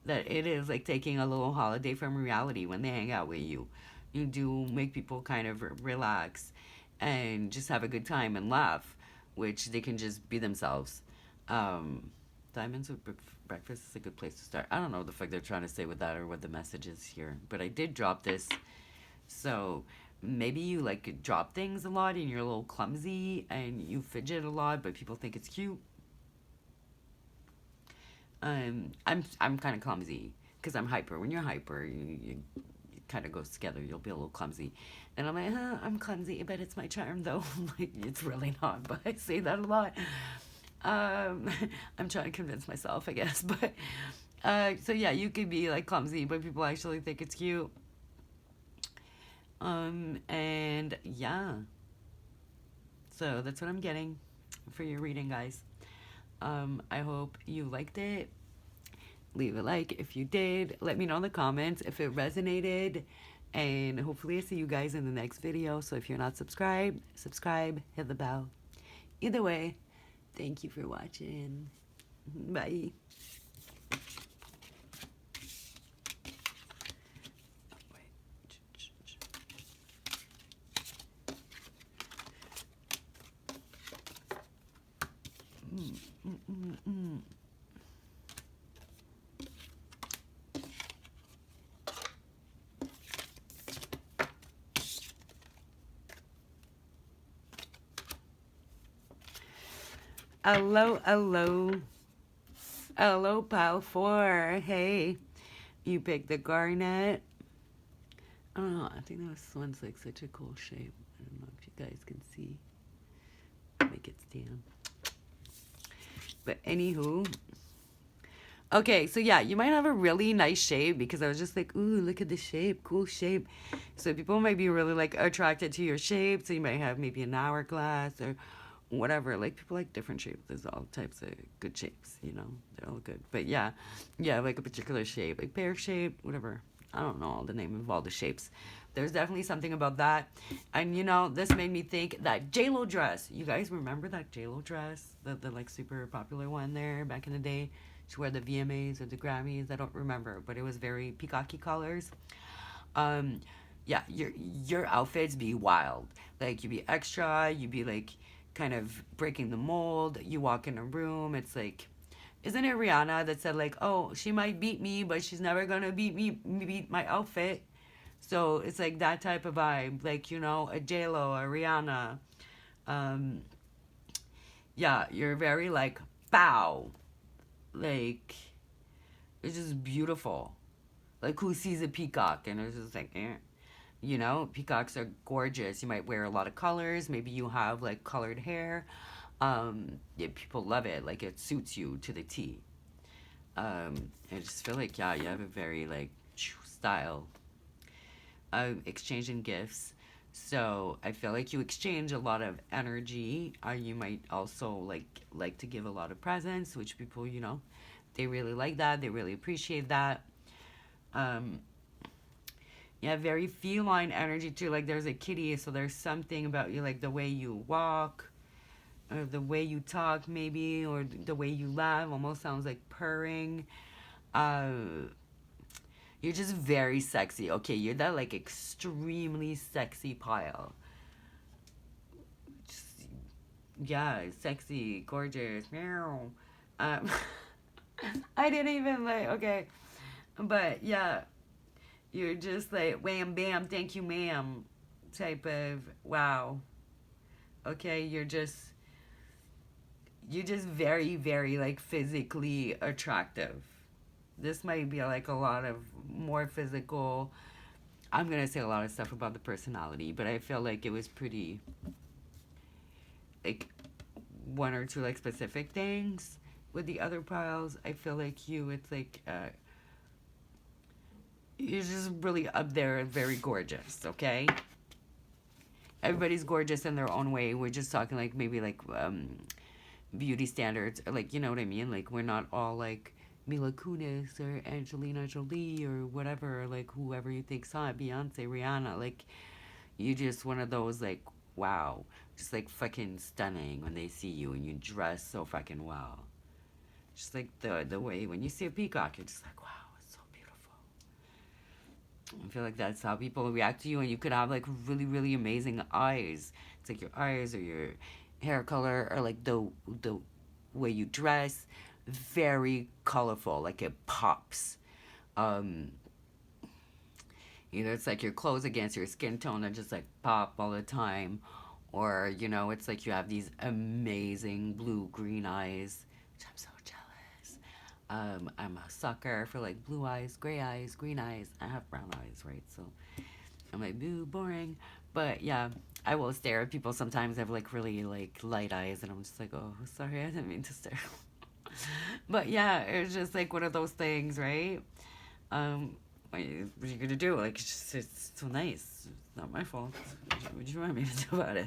that it is like taking a little holiday from reality when they hang out with you. You do make people kind of relax and just have a good time and laugh, which they can just be themselves. Um, Diamonds with breakfast is a good place to start. I don't know what the fuck they're trying to say with that or what the message is here, but I did drop this. So maybe you like drop things a lot and you're a little clumsy and you fidget a lot, but people think it's cute. I'm kind of clumsy because I'm hyper. When you're hyper, you it kind of goes together. You'll be a little clumsy, and I'm like, I'm clumsy, but it's my charm though. Like it's really not, but I say that a lot. Um, I'm trying to convince myself, I guess, but so yeah, you could be like clumsy, but people actually think it's cute. And yeah, so that's what I'm getting for your reading, guys. I hope you liked it. Leave a like if you did. Let me know in the comments if it resonated. And hopefully I see you guys in the next video. So if you're not subscribed, subscribe, hit the bell. Either way, thank you for watching. Bye. Hello, hello. Hello, pile 4. Hey, you picked the garnet. I don't know. I think this one's like such a cool shape. I don't know if you guys can see. Make it stand. But anywho. Okay, so yeah, you might have a really nice shape because I was just like, ooh, look at the shape. Cool shape. So people might be really like attracted to your shape. So you might have maybe an hourglass or whatever. Like people like different shapes. There's all types of good shapes, you know. They're all good. But yeah, like a particular shape, like pear shape, whatever. I don't know all the name of all the shapes. There's definitely something about that. And you know, this made me think that J-Lo dress. You guys remember that J-Lo dress? The like super popular one there back in the day? She wore the VMAs or the Grammys. I don't remember, but it was very peacocky colors. Um, yeah, your outfits be wild. Like you be extra, you be like kind of breaking the mold. You walk in a room, it's like, isn't it Rihanna that said like, oh, she might beat me, but she's never gonna beat my outfit. So it's like that type of vibe, like you know, a J Lo, a Rihanna. Um, yeah, you're very like bow, like it's just beautiful. Like who sees a peacock and it's just like, eh. You know, peacocks are gorgeous. You might wear a lot of colors. Maybe you have like colored hair. Yeah, people love it. Like it suits you to the T. I just feel like yeah, you have a very like style. Exchanging gifts. So I feel like you exchange a lot of energy. You might also like to give a lot of presents, which people you know, they really like that. They really appreciate that. Um, yeah, very feline energy too. Like there's a kitty, so there's something about you, like the way you walk, or the way you talk, maybe, or the way you laugh. Almost sounds like purring. Uh, you're just very sexy. Okay, you're that like extremely sexy pile. Just, yeah, sexy, gorgeous. Meow. Um, I didn't even like. Okay, but yeah. You're just like wham bam, thank you ma'am type of wow. Okay, you're just very, very like physically attractive. This might be like a lot of more physical. I'm gonna say a lot of stuff about the personality, but I feel like it was pretty like one or two like specific things. With the other piles, I feel like it's like you're just really up there, very gorgeous, okay? Everybody's gorgeous in their own way. We're just talking like maybe like beauty standards, or like, you know what I mean? Like, we're not all like Mila Kunis or Angelina Jolie or whatever, or like whoever you think's hot, Beyonce, Rihanna. Like, you just one of those like, wow, just like fucking stunning when they see you and you dress so fucking well. Just like the way when you see a peacock, you're just like, wow, it's so beautiful. I feel like that's how people react to you, and you could have like really, really amazing eyes. It's like your eyes or your hair color or like the way you dress, very colorful, like it pops. Um, Either it's like your clothes against your skin tone that just like pop all the time, or you know, it's like you have these amazing blue green eyes, which I'm so jealous. I'm a sucker for like blue eyes, gray eyes, green eyes. I have brown eyes, right? So I'm like, boo, boring. But yeah, I will stare at people sometimes. I have like really like light eyes, and I'm just like, oh, sorry, I didn't mean to stare. But yeah, it's just like one of those things, right? What are you gonna do? Like, it's so nice. It's not my fault. What do you want me to do about it?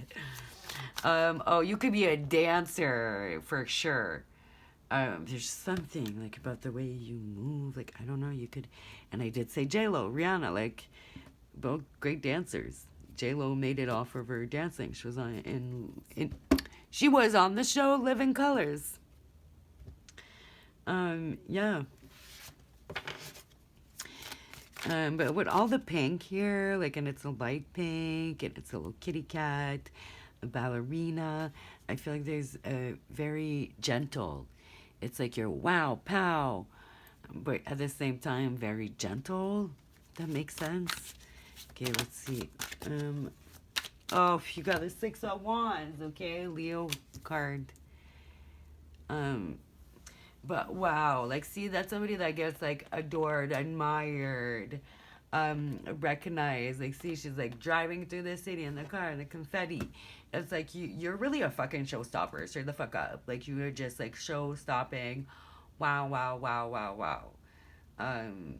Oh, you could be a dancer for sure. There's something like about the way you move. Like, I don't know. You could, and I did say J Lo, Rihanna, like both great dancers. J Lo made it off of her dancing. She was on she was on the show Living Colors. Yeah. But with all the pink here, like, and it's a light pink, and it's a little kitty cat, a ballerina. I feel like there's a very gentle. It's like you're wow, pow, but at the same time, very gentle. That makes sense. Okay, let's see. Oh, you got the Six of Wands, okay, Leo card. Um, But wow, like, see, that's somebody that gets like adored, admired, recognized. Like, see, she's like driving through the city in the car and the confetti. It's like you're really a fucking showstopper. Straight the fuck up. Like, you are just like show stopping. Wow, wow, wow, wow, wow. Um,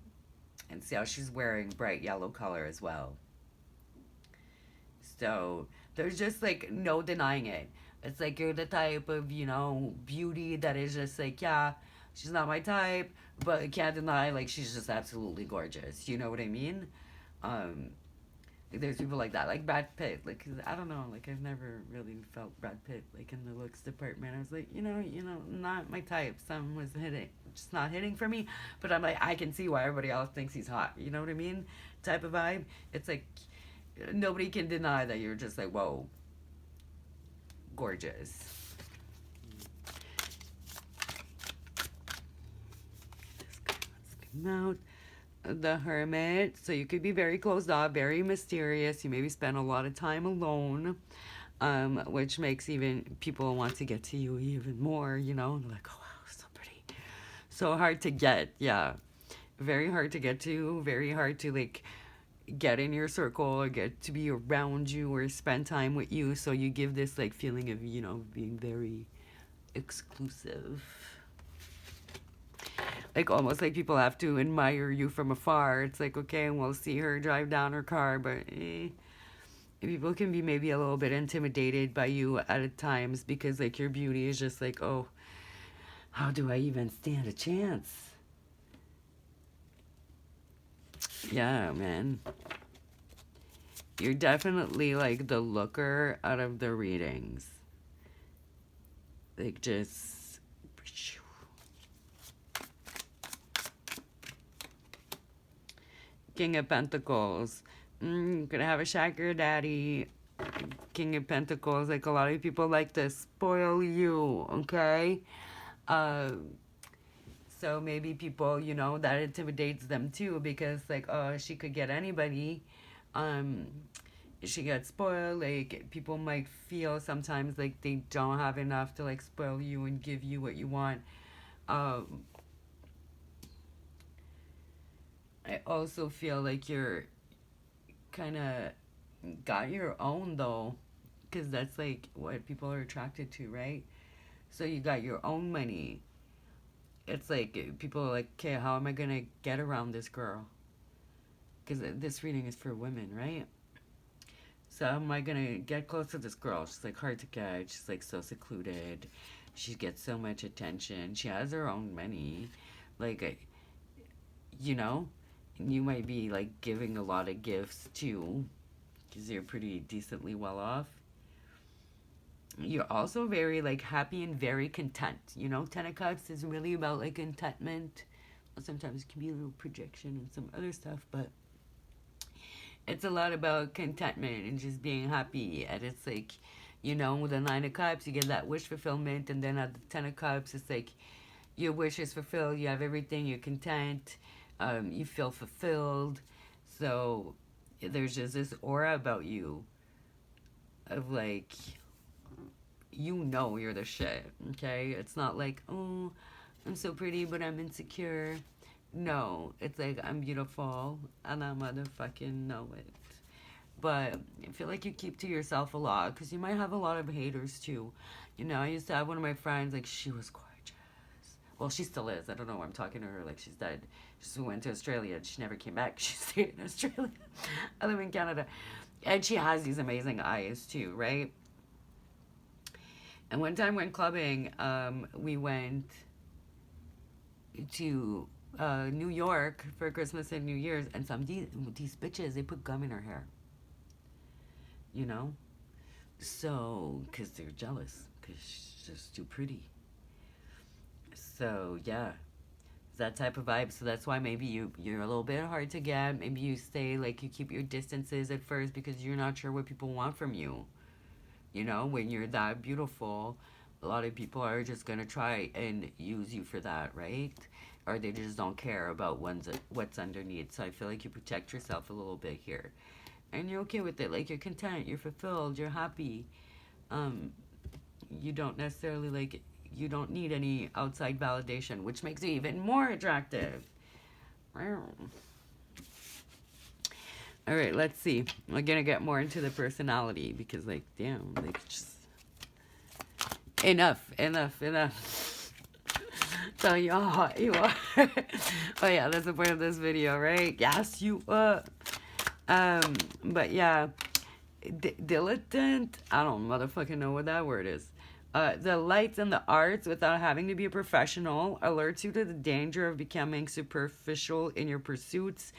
and see how she's wearing bright yellow color as well. So there's just like no denying it. It's like you're the type of, you know, beauty that is just like, yeah, she's not my type, but I can't deny like she's just absolutely gorgeous. You know what I mean? Um, like, there's people like that, like Brad Pitt. Like, 'cause I don't know, like I've never really felt Brad Pitt like in the looks department. I was like, you know, not my type. Some was hitting, just not hitting for me. But I'm like, I can see why everybody else thinks he's hot. You know what I mean? Type of vibe. It's like nobody can deny that you're just like, whoa, gorgeous. Let's come out. The Hermit. So you could be very closed off, very mysterious. You maybe spend a lot of time alone, which makes even people want to get to you even more, you know? They're like, oh, wow, so pretty. So hard to get, yeah. Very hard to get to, very hard to, like, get in your circle or get to be around you or spend time with you. So you give this, like, feeling of, you know, being very exclusive. Like, almost like people have to admire you from afar. It's like, okay, we'll see her drive down her car, but people can be maybe a little bit intimidated by you at times because like your beauty is just like, oh, how do I even stand a chance? Yeah, man. You're definitely like the looker out of the readings. Like, just King of Pentacles. Gonna have a sugar daddy. King of Pentacles. Like, a lot of people like to spoil you, okay? So maybe people, you know, that intimidates them too because, like, oh, she could get anybody. Um, she gets spoiled. Like, people might feel sometimes like they don't have enough to, like, spoil you and give you what you want. Um, I also feel like you're kind of got your own though, because that's like what people are attracted to, right? So you got your own money. It's like people are like, okay, how am I gonna get around this girl? Because this reading is for women, right? So how am I gonna get close to this girl? She's like hard to get. She's like so secluded. She gets so much attention. She has her own money. Like, you know, you might be like giving a lot of gifts too, because you're pretty decently well off. You're also very like happy and very content. You know, Ten of Cups is really about like contentment. Sometimes it can be a little projection and some other stuff, but it's a lot about contentment and just being happy. And it's like, you know, with the Nine of Cups, you get that wish fulfillment, and then at the Ten of Cups, it's like your wish is fulfilled. You have everything. You're content. You feel fulfilled. So there's just this aura about you of like, you know, you're the shit. Okay, it's not like, oh, I'm so pretty, but I'm insecure. No, it's like I'm beautiful and I motherfucking know it. But I feel like you keep to yourself a lot because you might have a lot of haters too. You know, I used to have one of my friends, like, she was gorgeous. Well, she still is. I don't know why I'm talking to her like she's dead. She went to Australia and she never came back. She stayed in Australia. I live in Canada. And she has these amazing eyes too, right? And one time when clubbing, we went to New York for Christmas and New Year's, and these bitches, they put gum in her hair. You know? So, because they're jealous, because she's just too pretty. So, yeah. That type of vibe. So that's why maybe you're a little bit hard to get. Maybe you stay, like, you keep your distances at first because you're not sure what people want from you. You know, when you're that beautiful, a lot of people are just going to try and use you for that, right? Or they just don't care about what's underneath. So I feel like you protect yourself a little bit here. And you're okay with it. Like, you're content, you're fulfilled, you're happy. You don't necessarily, like, you don't need any outside validation, which makes you even more attractive. All right, let's see. We're going to get more into the personality because, like, damn, like, just enough. Tell you how hot you are. Oh, yeah, that's the point of this video, right? Gas you up. But, yeah, dilettante, I don't motherfucking know what that word is. The lights and the arts without having to be a professional alerts you to the danger of becoming superficial in your pursuits.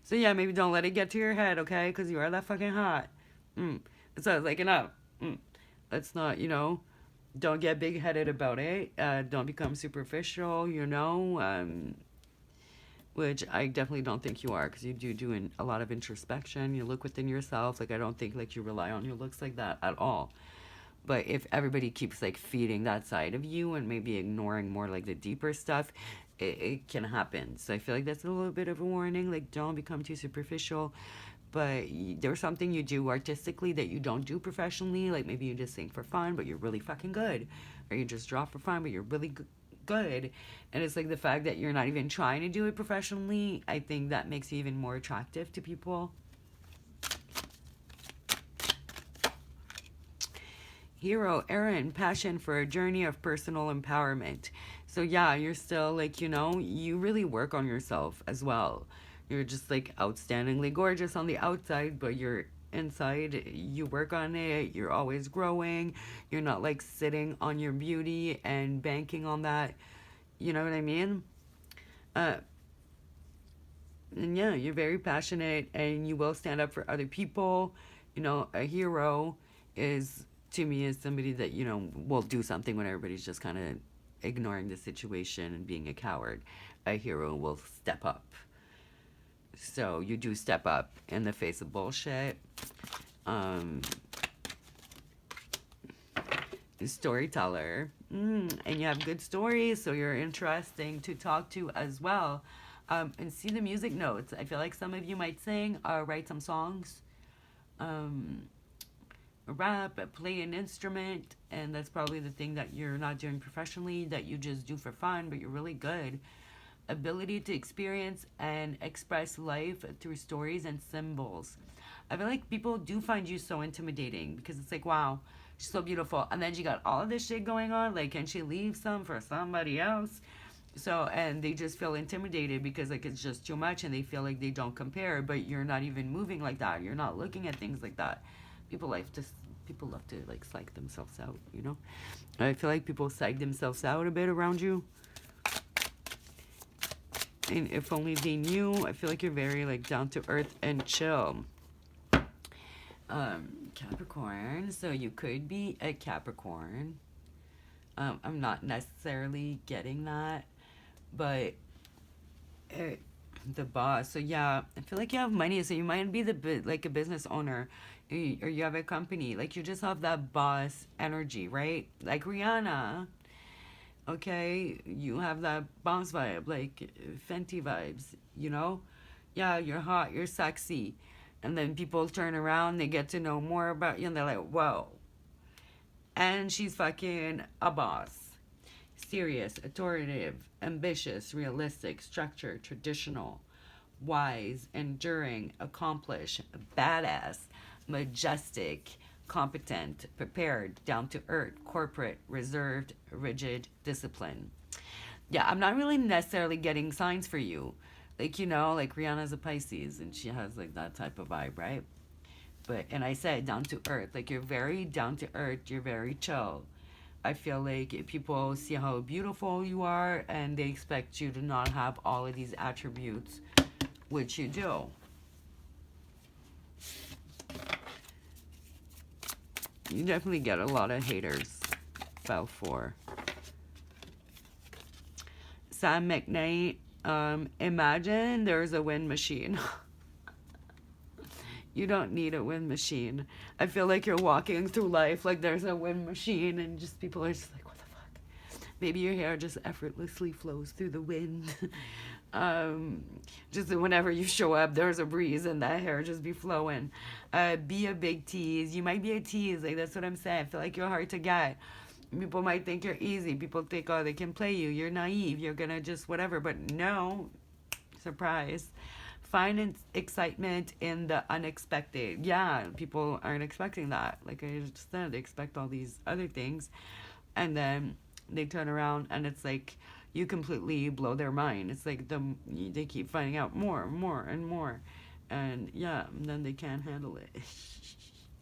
So yeah, maybe don't let it get to your head, okay? Because you are that fucking hot. So it's like, enough. Let's not, you know, don't get big-headed about it. Don't become superficial, you know, which I definitely don't think you are, because you do a lot of introspection. You look within yourself. Like, I don't think, like, you rely on your looks like that at all. But if everybody keeps, like, feeding that side of you and maybe ignoring more, like, the deeper stuff, it can happen. So I feel like that's a little bit of a warning. Like, don't become too superficial. But there's something you do artistically that you don't do professionally. Like, maybe you just sing for fun, but you're really fucking good. Or you just draw for fun, but you're really good. And it's like the fact that you're not even trying to do it professionally, I think that makes you even more attractive to people. Hero, Aaron, passion for a journey of personal empowerment. So yeah, you're still like, you know, you really work on yourself as well. You're just like outstandingly gorgeous on the outside, but you're inside, you work on it. You're always growing. You're not like sitting on your beauty and banking on that. You know what I mean? And yeah, you're very passionate and you will stand up for other people. You know, a hero is, to me, is somebody that, you know, will do something when everybody's just kind of ignoring the situation and being a coward. A hero will step up. So you do step up in the face of bullshit. Storyteller. And you have good stories, so you're interesting to talk to as well. And see the music notes. I feel like some of you might sing or write some songs. Rap, play an instrument, and that's probably the thing that you're not doing professionally, that you just do for fun, but you're really good. Ability to experience and express life through stories and symbols. I feel like people do find you so intimidating because it's like, wow, she's so beautiful, and then she got all of this shit going on, like, can she leave some for somebody else? So, and they just feel intimidated because, like, it's just too much, and they feel like they don't compare, but you're not even moving like that. You're not looking at things like that. People like to People love to like psych themselves out, you know. I feel like people psych themselves out a bit around you. And if only they knew. I feel like you're very like down to earth and chill. Capricorn. So you could be a Capricorn. I'm not necessarily getting that, but the boss. So yeah, I feel like you have money. So you might be like a business owner, or you have a company. Like you just have that boss energy, right? Like Rihanna. Okay, you have that boss vibe, like Fenty vibes. You know, yeah, you're hot, you're sexy, and then people turn around, they get to know more about you, and they're like, whoa. And she's fucking a boss. Serious, authoritative, ambitious, realistic, structured, traditional, wise, enduring, accomplished, badass, majestic, competent, prepared, down to earth, corporate, reserved, rigid, disciplined. Yeah, I'm not really necessarily getting signs for you. Like, you know, like Rihanna's a Pisces and she has like that type of vibe, right? But, and I said down to earth. Like, you're very down to earth, you're very chill. I feel like people see how beautiful you are and they expect you to not have all of these attributes, which you do. You definitely get a lot of haters. About 4. Sam McKnight, imagine there's a wind machine. You don't need a wind machine. I feel like you're walking through life like there's a wind machine and just people are just like, what the fuck? Maybe your hair just effortlessly flows through the wind. Just whenever you show up, there's a breeze and that hair just be flowing. Be a big tease. You might be a tease. Like, that's what I'm saying. I feel like you're hard to get. People might think you're easy. People think, oh, they can play you. You're naive. You're going to just whatever. But no. Surprise. Find excitement in the unexpected. Yeah, people aren't expecting that. Like I just said, they expect all these other things. And then they turn around and it's like you completely blow their mind. It's like they keep finding out more and more and more. And yeah, and then they can't handle it.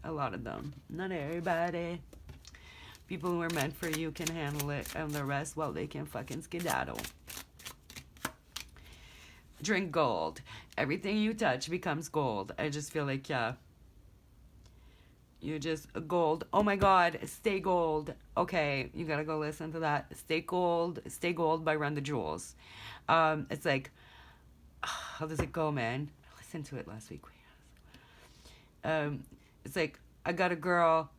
A lot of them. Not everybody. People who are meant for you can handle it. And the rest, well, they can fucking skedaddle. Drink gold. Everything you touch becomes gold. I just feel like, yeah. You just gold. Oh my God, Stay Gold. Okay, you gotta go listen to that. Stay Gold by Run the Jewels. It's like, how does it go, man? I listened to it last week. It's like, I got a girl,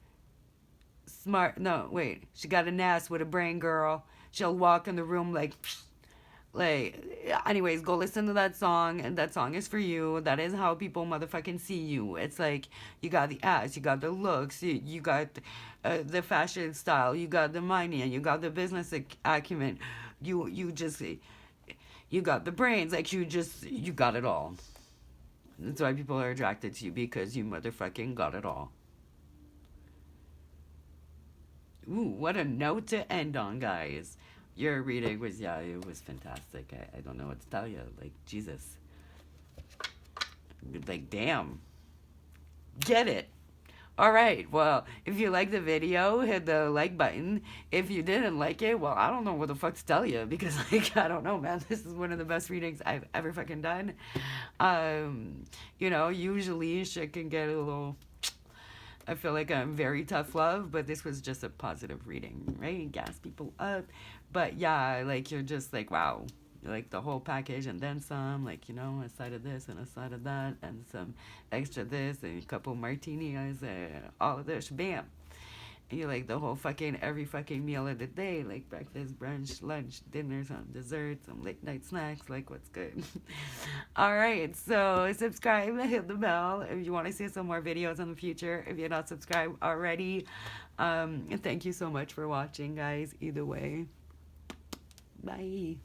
smart. No, wait. She got an ass with a brain, girl. She'll walk in the room like. Anyways, go listen to that song, and that song is for you. That is how people motherfucking see you. It's like you got the ass, you got the looks, you got the fashion style, you got the money, and you got the business acumen. You just you got the brains. Like you got it all. That's why people are attracted to you, because you motherfucking got it all. Ooh, what a note to end on, guys. Your reading was, yeah, it was fantastic. I don't know what to tell you. Like, Jesus. Like, damn. Get it. All right. Well, if you liked the video, hit the like button. If you didn't like it, well, I don't know what the fuck to tell you. Because, like, I don't know, man. This is one of the best readings I've ever fucking done. You know, usually shit can get a little... I feel like I'm very tough love, but this was just a positive reading, right? Gas people up. But yeah, like you're just like, wow, like the whole package and then some, like, you know, a side of this and a side of that and some extra this and a couple martinis and all of this, bam. And you're like the whole fucking, every fucking meal of the day, like breakfast, brunch, lunch, dinner, some dessert, some late night snacks, like what's good. All right, so subscribe, hit the bell if you want to see some more videos in the future. If you're not subscribed already, thank you so much for watching, guys. Either way, bye.